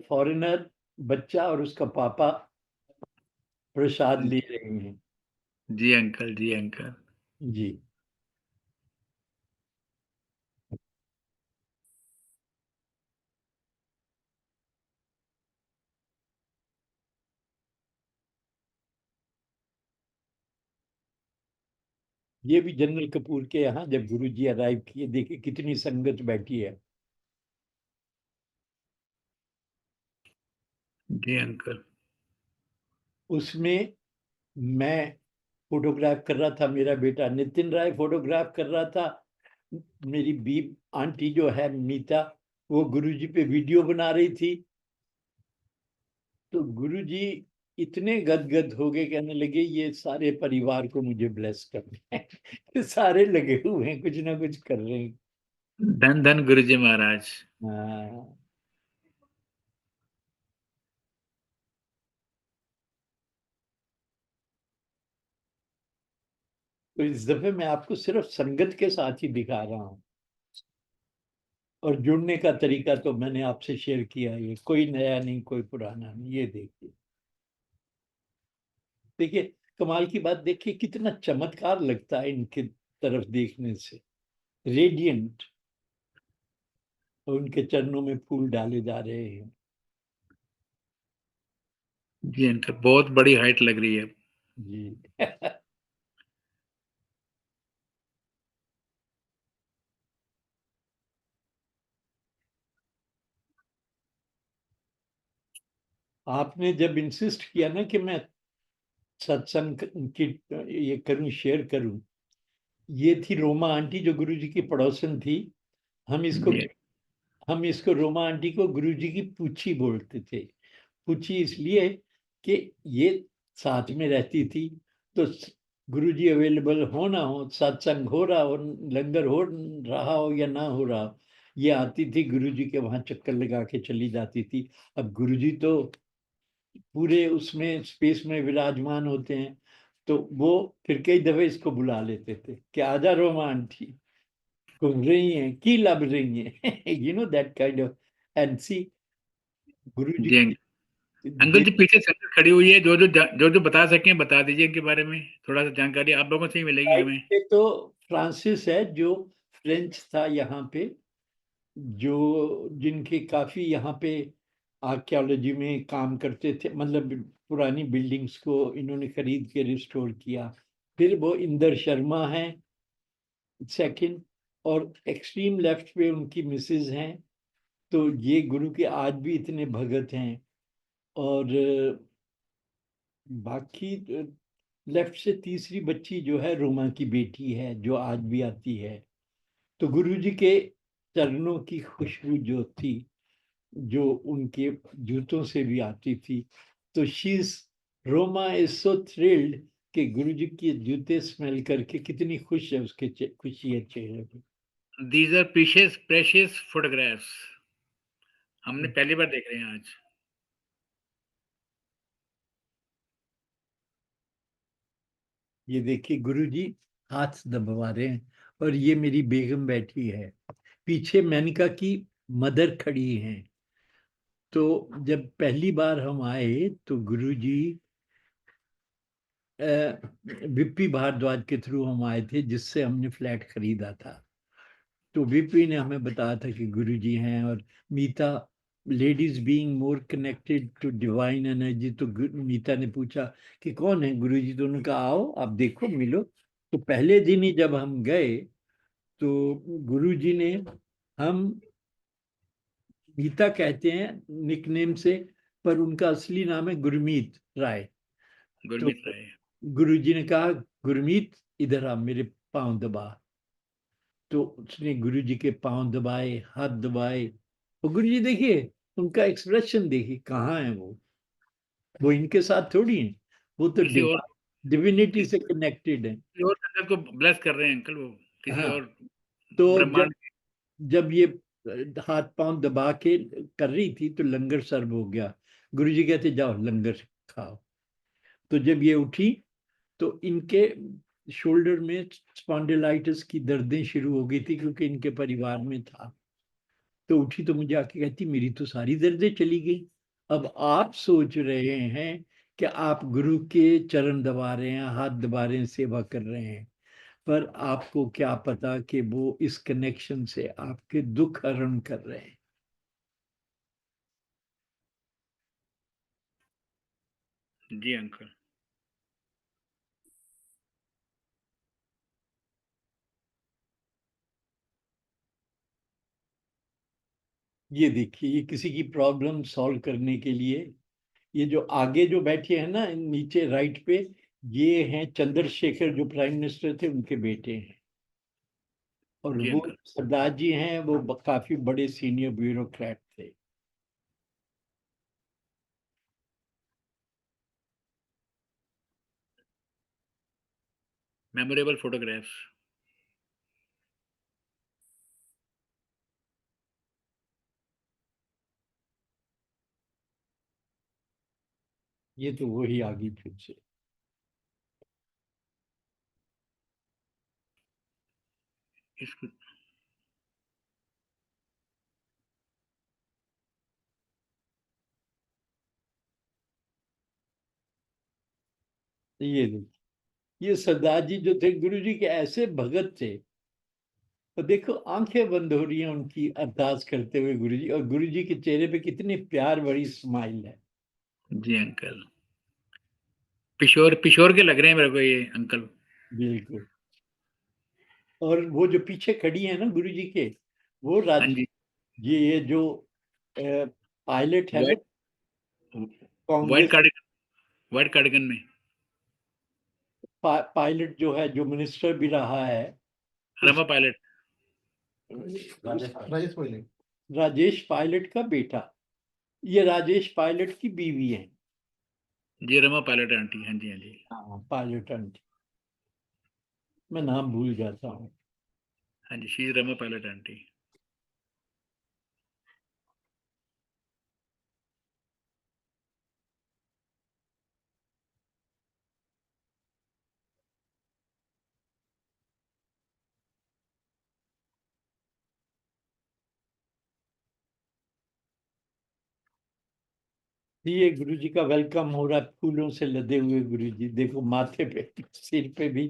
फॉरेनर बच्चा और उसका पापा प्रसाद ले रहे हैं। जी अंकल। जी अंकल। जी, ये भी जनरल कपूर के यहाँ जब गुरुजी अराइव किए, देखिए कितनी संगत बैठी है। जी अंकल। उसमें मैं फोटोग्राफ कर रहा था, मेरा बेटा नितिन राय फोटोग्राफ कर रहा था, मेरी बी आंटी जो है मीता, वो गुरुजी पे वीडियो बना रही थी। तो गुरुजी इतने गदगद हो गए, कहने लगे ये सारे परिवार को मुझे ब्लेस करना है। ये सारे लगे हुए हैं, कुछ ना कुछ कर रहे हैं। धन धन गुरुजी महाराज। हाँ, तो इस दफे मैं आपको सिर्फ संगत के साथ ही दिखा रहा हूँ, और जुड़ने का तरीका तो मैंने आपसे शेयर किया, ये कोई नया नहीं, कोई पुराना नहीं। ये देखिए, देखिए कमाल की बात, देखिए कितना चमत्कार लगता है इनके तरफ देखने से, रेडियंट, और उनके चरणों में फूल डाले जा रहे हैं। जी अंकल, बहुत बड़ी हाइट लग रही है। जी। आपने जब इंसिस्ट किया ना कि मैं सत्संग की ये करूं, शेयर करूं, ये थी रोमा आंटी जो गुरुजी की पड़ोसन थी। हम इसको जी। हम इसको रोमा आंटी को गुरुजी की पूछी बोलते थे। पूछी इसलिए कि ये साथ में रहती थी, तो गुरुजी अवेलेबल हो ना हो, सत्संग हो रहा हो, लंगर हो रहा हो या ना हो रहा हो, ये आती थी गुरुजी के वहां, चक्कर लगा के चली जाती थी। अब गुरुजी तो पूरे उसमें स्पेस में विराजमान होते हैं, तो वो फिर कई दफे इसको बुला लेते थे कि आजा रोमा आंटी, घूम रही हैं की लब रही हैं। You know that kind of, and see Guruji ji की अंकल। अंकल जी, पीछे संगत खड़ी हुई है, जो बता सकें बता दीजिए इनके बारे में, थोड़ा सा जानकारी आप लोगों से ही मिलेगी साइड हमें। पे तो फ्रांसिस है, जो फ्रेंच था यहाँ पे, जो जिनके काफी यहाँ पे आर्कियोलॉजी में काम करते थे, मतलब पुरानी बिल्डिंग्स को इन्होंने खरीद के रिस्टोर किया। फिर वो इंदर शर्मा है सेकंड, और एक्सट्रीम लेफ्ट पे उनकी मिसेज हैं। तो ये गुरु के आज भी इतने भगत हैं। और बाकी लेफ्ट से तीसरी बच्ची जो है रोमा की बेटी है, जो आज भी आती है। तो गुरु जी के चरणों की खुशबू जो थी, जो उनके जूतों से भी आती थी, तो she Roma is so thrilled कि गुरु जी के जूते स्मेल करके कितनी खुश है, उसके खुशी है चेहरे पे। These are precious precious photographs, हमने पहली बार देख रहे हैं आज। ये देखिए गुरु जी हाथ दबा रहे हैं, और ये मेरी बेगम बैठी है, पीछे मेनका की मदर खड़ी हैं। तो जब पहली बार हम आए तो गुरुजी विप्पी भारद्वाज के थ्रू हम आए थे, जिससे हमने फ्लैट खरीदा था। तो विप्पी ने हमें बताया था कि गुरुजी हैं, और Meeta, ladies being more connected to divine energy, तो मीता ने पूछा कि कौन है गुरुजी, तो उन्होंने कहा आओ आप देखो मिलो। तो पहले दिन ही जब हम गए तो गुरुजी ने, हम गीता कहते हैं निकनेम से, पर उनका असली नाम है गुरमीत राय। तो गुरमीत राय। गुरुजी ने कहा गुरमीत इधर आ, मेरे पांव दबा। तो उसने गुरुजी के पांव दबाए, हाथ दबाए, और गुरुजी देखिए उनका एक्सप्रेशन देखिए, कहाँ है वो इनके साथ थोड़ी है, वो तो किसी और डिविनिटी किसी से कनेक्टेड है। किसी और संगत को ब्लेस कर रहे हैं अंकल, वो किसी हाँ, और तो ब्रह्मांड। जब ये हाथ पांव दबा के कर रही थी तो लंगर सर्व हो गया। गुरुजी कहते जाओ लंगर खाओ। तो जब ये उठी तो इनके शोल्डर में स्पॉन्डिलाइटिस की दर्दें शुरू हो गई थी, क्योंकि इनके परिवार में था। तो उठी तो मुझे आके कहती मेरी तो सारी दर्दें चली गई। अब आप सोच रहे हैं कि आप गुरु के चरण दबा रहे हैं, हाथ दबा रहे हैं, सेवा कर रहे हैं, पर आपको क्या पता कि वो इस कनेक्शन से आपके दुख हरण कर रहे हैं। जी अंकल। ये देखिए, ये किसी की प्रॉब्लम सॉल्व करने के लिए, ये जो आगे जो बैठे हैं ना नीचे राइट पे, ये हैं चंद्रशेखर जो प्राइम मिनिस्टर थे, उनके बेटे हैं। और जी वो अंकल। सरदार जी हैं, वो काफी बड़े सीनियर ब्यूरोक्रेट थे। Memorable photographs. ये तो वही आ गई फिर से। इसको ये देखिए, ये सरदार जी जो थे गुरु जी के ऐसे भगत थे। तो देखो आंखें बंद हो रही हैं उनकी अरदास करते हुए गुरु जी, और गुरु जी के चेहरे पे कितनी प्यार भरी स्माइल है। जी अंकल, पिशोर पिशोर के लग रहे हैं मेरे को ये अंकल। बिल्कुल। और वो जो पीछे खड़ी है ना गुरु जी के, वो हाँ जी। ये जो पायलट है ना, white white Congress cardigan, white cardigan में। पायलट जो है, जो मिनिस्टर भी रहा है, रमा पायलट। राजेश पायलट, राजेश पायलट का बेटा, ये राजेश पायलट की बीवी है। जी रमा पायलट आंटी, हाँ जी हाँ जी। हाँ, पायलट आंटी, मैं नाम भूल जाता हूँ। हाँ जी, she is Rama Pilot aunty. ये गुरु जी का वेलकम हो रहा है, फूलों से लदे हुए गुरु जी, देखो माथे पे सिर पे भी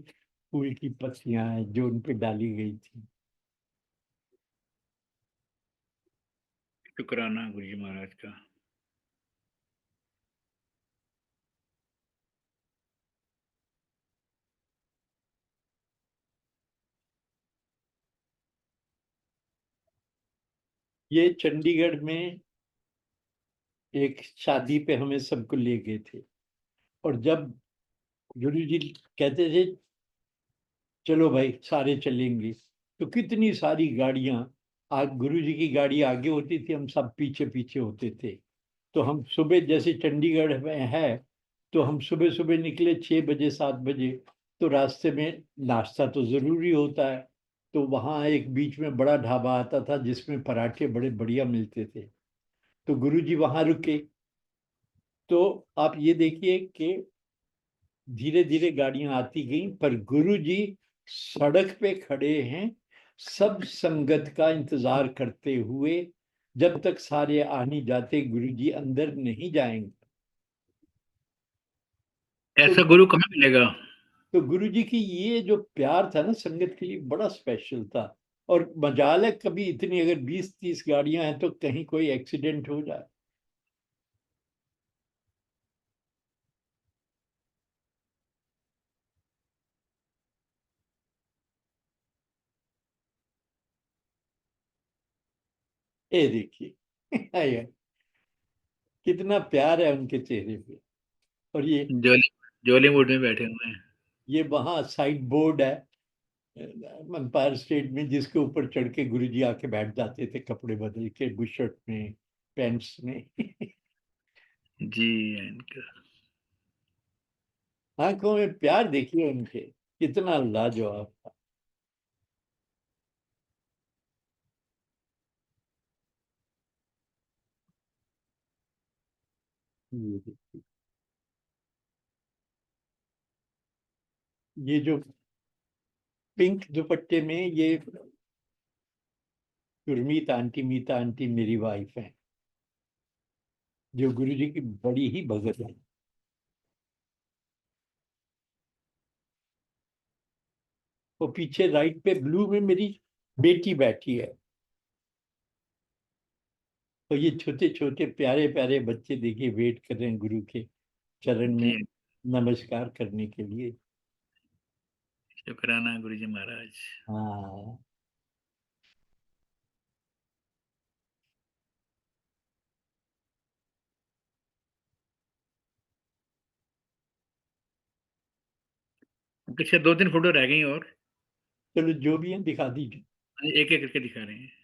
फूल की पत्तियां हैं जो उन पे डाली गई थी। शुक्राना गुरु जी महाराज का। ये चंडीगढ़ में एक शादी पे हमें सबको ले गए थे, और जब गुरु जी कहते थे चलो भाई सारे चलेंगे, तो कितनी सारी गाड़ियां, आज गुरु जी की गाड़ी आगे होती थी, हम सब पीछे पीछे होते थे। तो हम सुबह जैसे चंडीगढ़ में है, तो हम सुबह सुबह निकले 6 बजे 7 बजे। तो रास्ते में नाश्ता तो जरूरी होता है, तो वहाँ एक बीच में बड़ा ढाबा आता था जिसमें पराठे बड़े बढ़िया मिलते थे। तो गुरु जी वहाँ रुके। तो आप ये देखिए कि धीरे धीरे गाड़ियां आती गई, पर गुरु जी सड़क पे खड़े हैं, सब संगत का इंतजार करते हुए, जब तक सारे आ नहीं जाते गुरुजी अंदर नहीं जाएंगे। तो ऐसा गुरु कहाँ मिलेगा? तो गुरुजी की ये जो प्यार था ना संगत के लिए, बड़ा स्पेशल था। और मजाल है कभी इतनी अगर 20-30 गाड़ियां हैं तो कहीं कोई एक्सीडेंट हो जाए। ये देखिए कितना प्यार है उनके चेहरे पे। और जोली जोली मूड में बैठे हुए हैं। ये वहां साइड बोर्ड है एम्पायर स्टेट में, जिसके ऊपर चढ़ के गुरुजी आके बैठ जाते थे कपड़े बदल के, बुशर्ट में, पैंट्स में। जी इनका। आंखों में प्यार देखिए उनके, कितना लाजवाब था। ये देखिए, ये जो पिंक दुपट्टे में, ये गुरमीत आंटी, मीता आंटी मेरी वाइफ है, जो गुरुजी की बड़ी ही भगत है। वो पीछे राइट पे ब्लू में मेरी बेटी बैठी है। तो ये छोटे छोटे प्यारे प्यारे बच्चे देखिए वेट कर रहे हैं गुरु के चरण में जी, नमस्कार करने के लिए। शुक्राना गुरुजी महाराज। हाँ, पीछे 2-3 फोटो रह गई और चलो जो भी है दिखा दीजिए। एक-एक करके दिखा रहे हैं।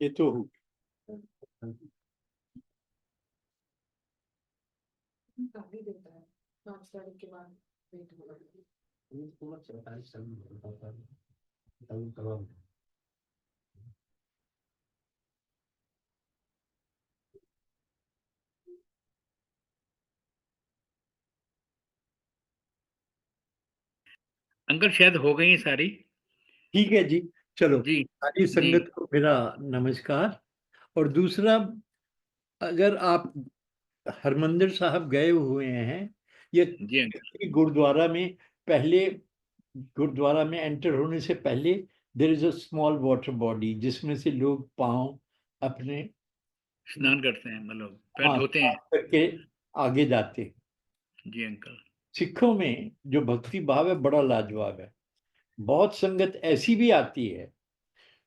ये तो काफी देता है 5 तारीख के बाद वेट होगा। अंकल शायद हो गई सारी। ठीक है जी। चलो, जी, सारी जी, संगत को मेरा नमस्कार। और दूसरा, अगर आप हरमंदिर साहब गए हुए हैं, या जी अंकल। किसी गुरुद्वारा में, पहले गुरुद्वारा में एंटर होने से पहले there is a small water body, जिसमें से लोग पांव अपने, स्नान करते हैं मतलब पैर हाँ, धोते हैं। साफ करके आगे जाते हैं। जी अंकल। सिखों में जो भक्ति भाव है बड़ा लाजवाब है। बहुत संगत ऐसी भी आती है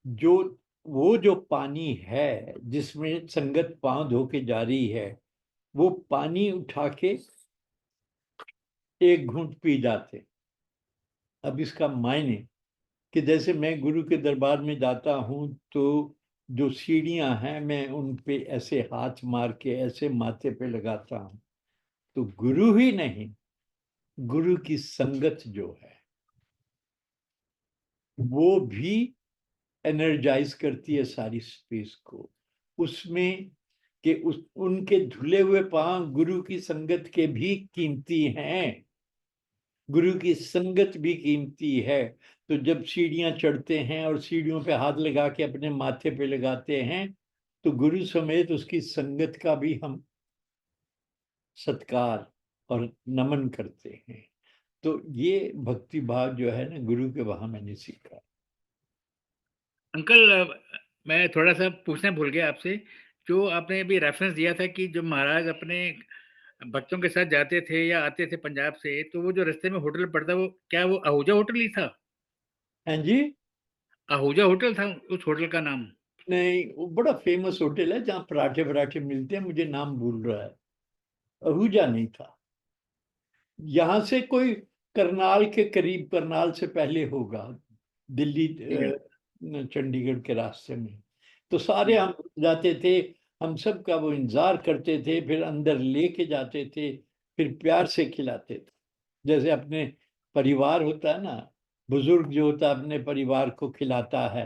जो, वो जो पानी है जिसमें संगत पांव धो के जा रही है, वो पानी उठा के एक घूंट पी जाते। अब इसका मायने कि जैसे मैं गुरु के दरबार में जाता हूं तो जो सीढ़ियां हैं मैं उन पे ऐसे हाथ मार के ऐसे माथे पे लगाता हूं। तो गुरु ही नहीं, गुरु की संगत जो है वो भी एनर्जाइज करती है सारी स्पेस को। उसमें कि उस उनके धुले हुए पांव गुरु की संगत के भी कीमती हैं, गुरु की संगत भी कीमती है। तो जब सीढ़ियां चढ़ते हैं और सीढ़ियों पे हाथ लगा के अपने माथे पे लगाते हैं, तो गुरु समेत उसकी संगत का भी हम सत्कार और नमन करते हैं। तो ये भक्ति भाव जो है ना, गुरु के वहां मैंने सीखा। अंकल मैं थोड़ा-सा पूछना भूल गया आपसे, जो आपने अभी रेफ़रेंस दिया था कि जो महाराज अपने भक्तों के साथ जाते थे या आते थे पंजाब से, तो वो जो रास्ते में होटल पड़ता है, वो क्या वो आहूजा होटल ही था? हाँ जी। आहूजा होटल था उस होटल का नाम? नहीं, वो बड़ा फेमस होटल है जहाँ पराठे पराठे मिलते हैं, मुझे नाम भूल रहा है। आहूजा नहीं था। यहाँ से कोई करनाल के करीब, करनाल से पहले होगा, दिल्ली ठीक है। चंडीगढ़ के रास्ते में। तो सारे जी, हम जाते थे, हम सब का वो इंतजार करते थे, फिर अंदर लेके जाते थे। फिर प्यार से खिलाते थे, जैसे अपने परिवार होता है ना, बुजुर्ग जो होता है अपने परिवार को खिलाता है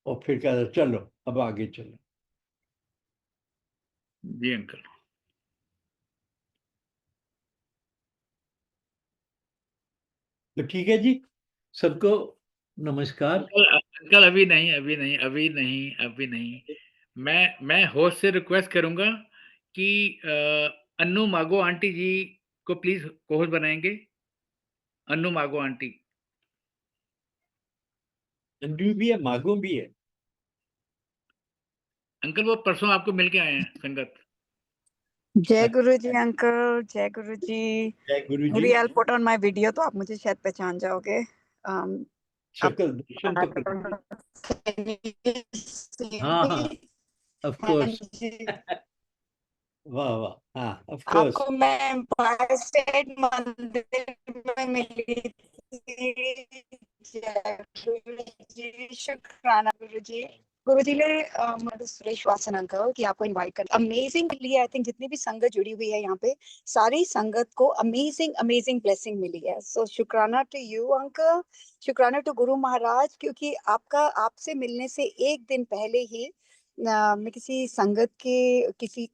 और फिर कहता चलो अब आगे चलो। जी अंकल। तो ठीक है जी, सबको नमस्कार। अंकल अभी नहीं, अभी नहीं, अभी नहीं, अभी नहीं। मैं होस्ट से रिक्वेस्ट करूंगा कि अन्नू मागो आंटी जी को प्लीज होस्ट बनाएंगे। अन्नू मागो आंटी। अंजू भी है, मागो भी है। अंकल वो परसों आपको मिलके आए हैं संगत। जय गुरु जी अंकल, जय गुरु जी। जय गुरु जी। Maybe I'll put on my video तो आप मुझे शायद पहचान जाओगे। आप शक्ल दर्शन तो कर, हाँ हाँ, ऑफ हाँ कोर्स। जी। वाह वाह, हाँ ऑफ कोर्स। आपको मैं एम्पायर स्टेट मंदिर में मिली थी। जय गुरु जी, शुक्राना गुरु जी। गुरुजी ने मतलब सुरेश वासन अंकल कि आपको इनवाइट कर अमेजिंग लिए। आई थिंक जितनी भी संगत जुड़ी हुई है यहाँ पे, सारी संगत को अमेजिंग अमेजिंग ब्लेसिंग मिली है। सो शुक्राना टू यू अंकल, शुक्राना टू गुरु महाराज, क्योंकि आपसे मिलने से एक दिन पहले ही मैं किसी संगत के किसी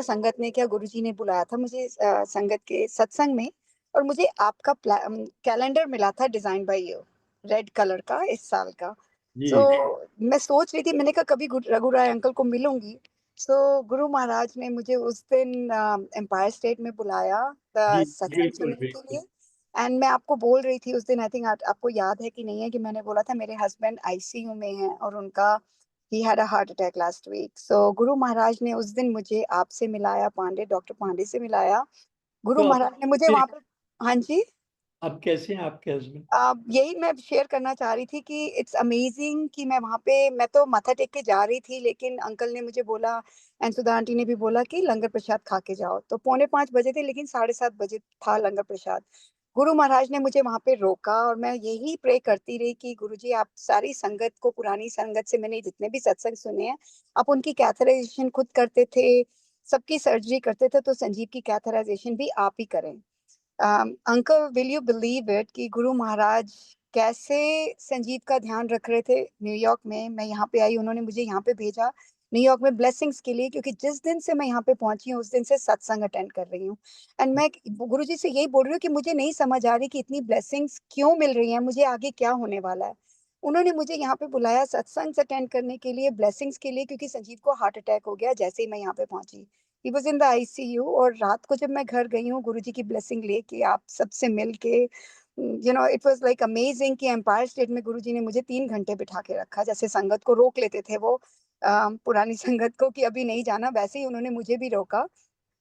संगत ने क्या गुरुजी ने बुलाया था मुझे संगत के सत्संग में, और मुझे आपका कैलेंडर मिला था design by you, red colour का इस साल का। जी तो मैं सोच रही थी, मैंने कहा कभी रघु राय अंकल को मिलूंगी। सो गुरु महाराज ने मुझे उस दिन एम्पायर स्टेट में बुलाया जी, सत्संग बिल्कुल सुनने के बिल्कुल। लिए। एंड मैं आपको बोल रही थी उस दिन, आई थिंक आपको याद है कि नहीं है, कि मैंने बोला था मेरे हस्बैंड आईसीयू में हैं और उनका ही had a heart attack last week. So Guru Maharaj ने उस दिन मुझे आपसे मिलाया, डॉक्टर पांडे से मिलाया। गुरु तो महाराज ने मुझे वहां पे, हाँ जी, अब कैसे हैं आपके हस्बैंड? यही मैं शेयर करना चाह रही थी कि इट्स अमेजिंग कि मैं वहाँ पे, मैं तो माथा टेक के जा रही थी, लेकिन अंकल ने मुझे बोला एंड सुधा आंटी ने भी बोला कि लंगर प्रसाद खा के जाओ। तो 4:45 बजे थे, लेकिन 7:30 बजे था लंगर प्रसाद। गुरु महाराज ने मुझे वहाँ पे रोका और मैं यही प्रे करती रही कि गुरु जी आप सारी संगत को, पुरानी संगत से मैंने जितने भी सत्संग सुने हैं, आप उनकी कैथराइजेशन खुद करते थे, सबकी सर्जरी करते थे, तो संजीव की कैथराइजेशन भी आप ही करें। Uncle will you believe it कि गुरु महाराज कैसे संजीव का ध्यान रख रहे थे न्यूयॉर्क में। मैं यहाँ पे आई, उन्होंने मुझे यहाँ पे भेजा न्यूयॉर्क में ब्लेसिंग्स के लिए, क्योंकि जिस दिन से मैं यहाँ पे पहुंची हूँ उस दिन से सत्संग अटेंड कर रही हूँ। एंड मैं गुरु जी से यही बोल रही हूँ कि मुझे नहीं समझ आ रही कि इतनी ब्लेसिंग्स क्यों मिल रही हैं, मुझे आगे क्या होने वाला है। उन्होंने मुझे यहाँ पे बुलाया सत्संग अटेंड करने के लिए, ब्लेसिंग्स के लिए, क्योंकि संजीव को हार्ट अटैक हो गया जैसे ही मैं यहाँ पे पहुंची। He was in the ICU. और रात को जब मैं घर गई हूँ गुरुजी की ब्लेसिंग लेके, आप सबसे मिल के, इट वाज लाइक अमेजिंग कि एम्पायर स्टेट में गुरुजी ने मुझे 3 घंटे बिठा के रखा। जैसे संगत को रोक लेते थे वो पुरानी संगत को कि अभी नहीं जाना, वैसे ही उन्होंने मुझे भी रोका।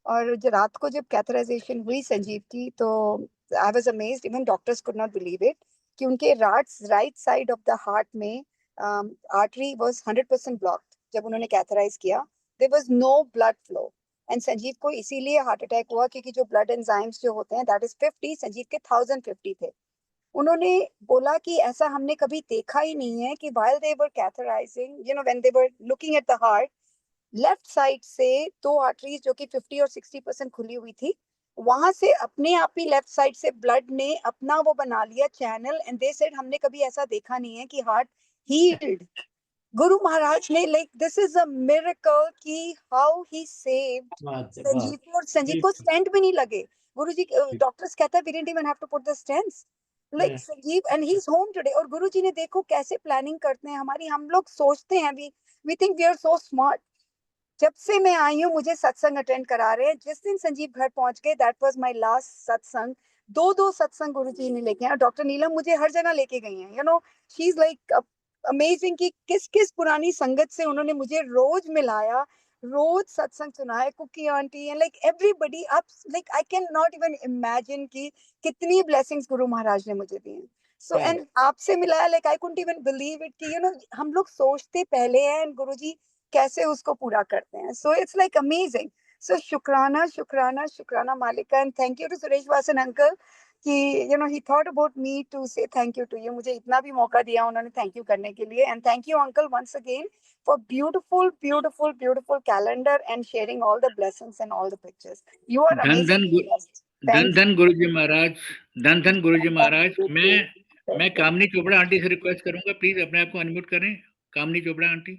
और जो रात को जब कैथराइजेशन हुई संजीव की, तो I was amazed, even doctors could not believe it, कि उनके right side of the heart में आर्टरी वाज 100% ब्लॉक्ड। जब उन्होंने कैथराइज किया, there was no blood flow. And Sanjeev को इसीलिए हार्ट अटैक हुआ क्योंकि जो ब्लड एंजाइम्स जो होते हैं दैट इज 50, संजीव के 1050 थे। उन्होंने बोला कि ऐसा हमने कभी देखा ही नहीं है कि while they were catheterizing, when they were looking at the heart, left side से दो आर्टरीज जो कि 50 और 60% खुली हुई थी, वहां से अपने आप ही लेफ्ट साइड से ब्लड ने अपना वो बना लिया चैनल। एंड दे सेड हमने कभी ऐसा देखा नहीं है कि हार्ट हील्ड। गुरु महाराज ने, like this is a miracle कि हाउ ही सेव्ड बात है, वाह। संजीव को। और संजीव को बिल्कुल स्टेंट भी नहीं लगे। गुरु जी, डॉक्टर्स कहता है we didn't even have to put the stents, like है। Sanjeev and he is home today. और गुरु जी ने देखो कैसे प्लानिंग करते हैं हमारी। हम लोग सोचते हैं we think we are so smart. जब से मैं आई हूँ मुझे सत्संग अटेंड करा रहे हैं। जिस दिन संजीव घर पहुंच गए, दैट वाज माय लास्ट सत्संग। दो दो सत्संग गुरु जी ने लेके आए। डॉक्टर नीलम मुझे हर जगह लेके गई हैं, शी इज लाइक अमेजिंग कि किस किस पुरानी संगत से उन्होंने मुझे रोज मिलाया, रोज सत्संग सुनाया। Cookie aunty and like everybody, आप like I can not even imagine कि कितनी ब्लेसिंग्स गुरु महाराज ने मुझे दी हैं। सो क्या एंड आपसे मिलाया, like I couldn't even believe it कि हम लोग सोचते पहले हैं एंड गुरु जी कैसे उसको पूरा करते हैं। So it's like amazing. So शुक्राना शुक्राना शुक्राना मालिका, and thank you to Suresh Vasan uncle कि he thought about me to say thank you to you. मुझे इतना भी मौका दिया उन्होंने thank you करने के लिए, and thank you uncle once again for beautiful calendar and sharing all the blessings and all the pictures. You are धन amazing. धन Thank धन गुरुजी महाराज, धन गुरुजी महाराज। you. मैं कामनी चोपड़ा आंटी से रिक्वेस्ट करूंगा, प्लीज अपने आप को अनम्यूट करें। कामनी चोपड़ा आंटी,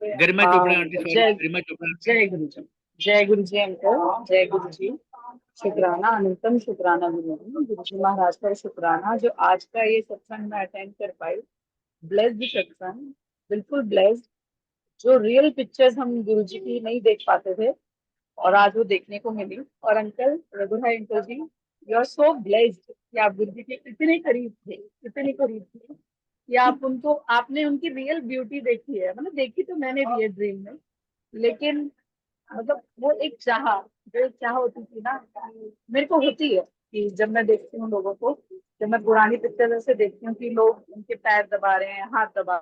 गरिमा चोपड़ा आंटी, सॉरी, गरिमा चोपड़ा आंटी। जय गुरु जी, जय गुरु जी अंकल, जय गुरु जी। शुक्राना, अनुतम शुक्राना गुरु जी महाराज का शुक्राना जो आज का ये सत्संग में अटेंड कर पाई। ब्लेस्ड सत्संग, बिल्कुल ब्लेस्ड। जो रियल पिक्चर्स हम गुरु जी की नहीं देख पाते थे और आज वो देखने को मिली। और अंकल, रघुराय uncle ji, you are so blessed कि आप गुरु जी के इतने करीब थे, इतने करीब थे कि आपने उनकी रियल ब्यूटी देखी है। मतलब देखी तो मैंने भी है ड्रीम में, लेकिन मतलब वो एक जो एक चाह होती थी ना, मेरे को होती है कि जब मैं देखती हूँ लोगों को, जब मैं पुरानी पिक्चर से देखती हूँ कि लोग उनके पैर दबा रहे हैं, हाथ दबा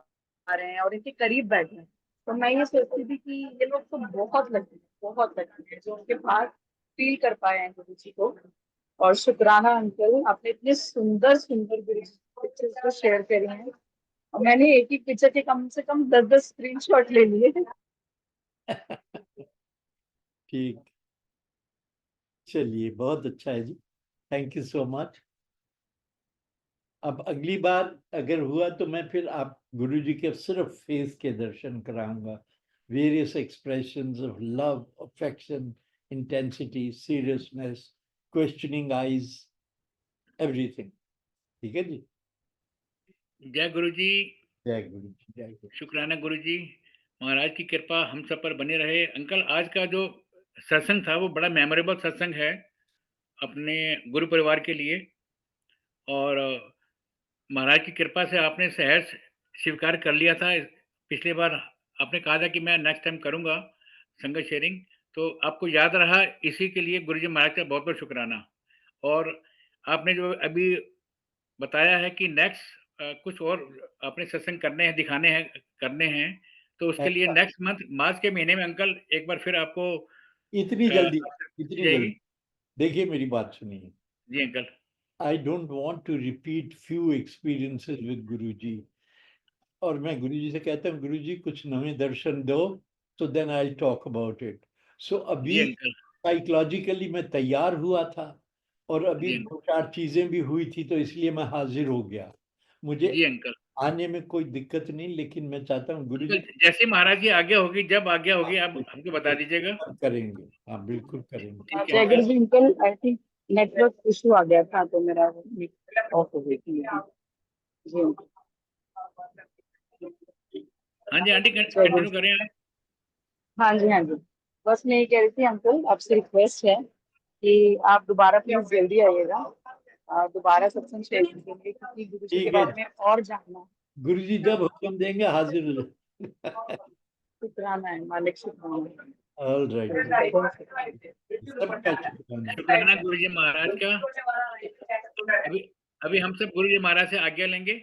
रहे हैं और इनके करीब बैठे हैं, तो मैं ये सोचती थी कि ये लोग तो बहुत लकी है जो उनके पास फील कर पाए हैं गुरु जी को। और शुक्राना अंकल, आपने इतने सुंदर गुरु जी पिक्चर्स को शेयर करी हैं और मैंने एक ही पिक्चर के कम से कम 10 स्क्रीनशॉट ले लिए। ठीक, चलिए, बहुत अच्छा है जी, थैंक यू सो मच। अब अगली बार अगर हुआ तो मैं फिर आप गुरु जी के सिर्फ फेस के दर्शन कराऊंगा, various expressions of love, affection, intensity, seriousness, questioning eyes, everything. ठीक है जी। जय गुरु जी, जय गुरु जी, जय गुरु। शुक्राना गुरु जी महाराज की कृपा हम सब पर बने रहे। अंकल, आज का जो सत्संग था वो बड़ा मेमोरेबल सत्संग है अपने गुरु परिवार के लिए, और महाराज की कृपा से आपने सहज स्वीकार कर लिया था। पिछली बार आपने कहा था कि मैं नेक्स्ट टाइम करूंगा संगत शेयरिंग, तो आपको याद रहा, इसी के लिए गुरु जी महाराज का बहुत बहुत शुक्राना। और आपने जो अभी बताया है कि नेक्स्ट कुछ और आपने सत्संग करने हैं, दिखाने हैं, करने हैं, तो उसके लिए नेक्स्ट मंथ मार्च के महीने में अंकल एक बार फिर आपको इतनी जल्दी जाएगी। देखिए मेरी बात सुनिए जी uncle. I don't want to repeat few experiences with Guruji. और मैं गुरुजी से कहता हूँ गुरुजी कुछ नए दर्शन दो, so then I'll talk about it. So अभी साइकोलॉजिकली मैं तैयार हुआ था और अभी 2-4 चीजें भी हुई थी, तो इसलिए मैं हाजिर हो गया। मुझे आने में कोई दिक्कत नहीं, लेकिन मैं चाहता हूँ गुरुजी जैसे महाराज की आज्ञा होगी, जब आज्ञा होगी आप हमको बता दीजिएगा। करेंगे, हाँ बिल्कुल करेंगे। जय गुरु ji uncle, I think network issue आ गया था तो मेरा ऑफ हो गई थी। जी अंकल। हाँ जी आंटी, कंटिन्यू करें आप। हाँ जी, बस मैं ये कह रही थी अंकल, आपसे रिक्वेस्ट है कि आप दोबारा प्लीज जल्दी आइएगा, दोबारा सत्संग शेयर करेंगे क्योंकि गुरु जी के बारे में और जानना। गुरु जी जब हुक्म देंगे हाजिर हो जाए। शुक्राना है मालिक, शुक्राना। All right. शुक्राना गुरु जी महाराज का। अभी हम सब गुरु जी महाराज से आज्ञा लेंगे।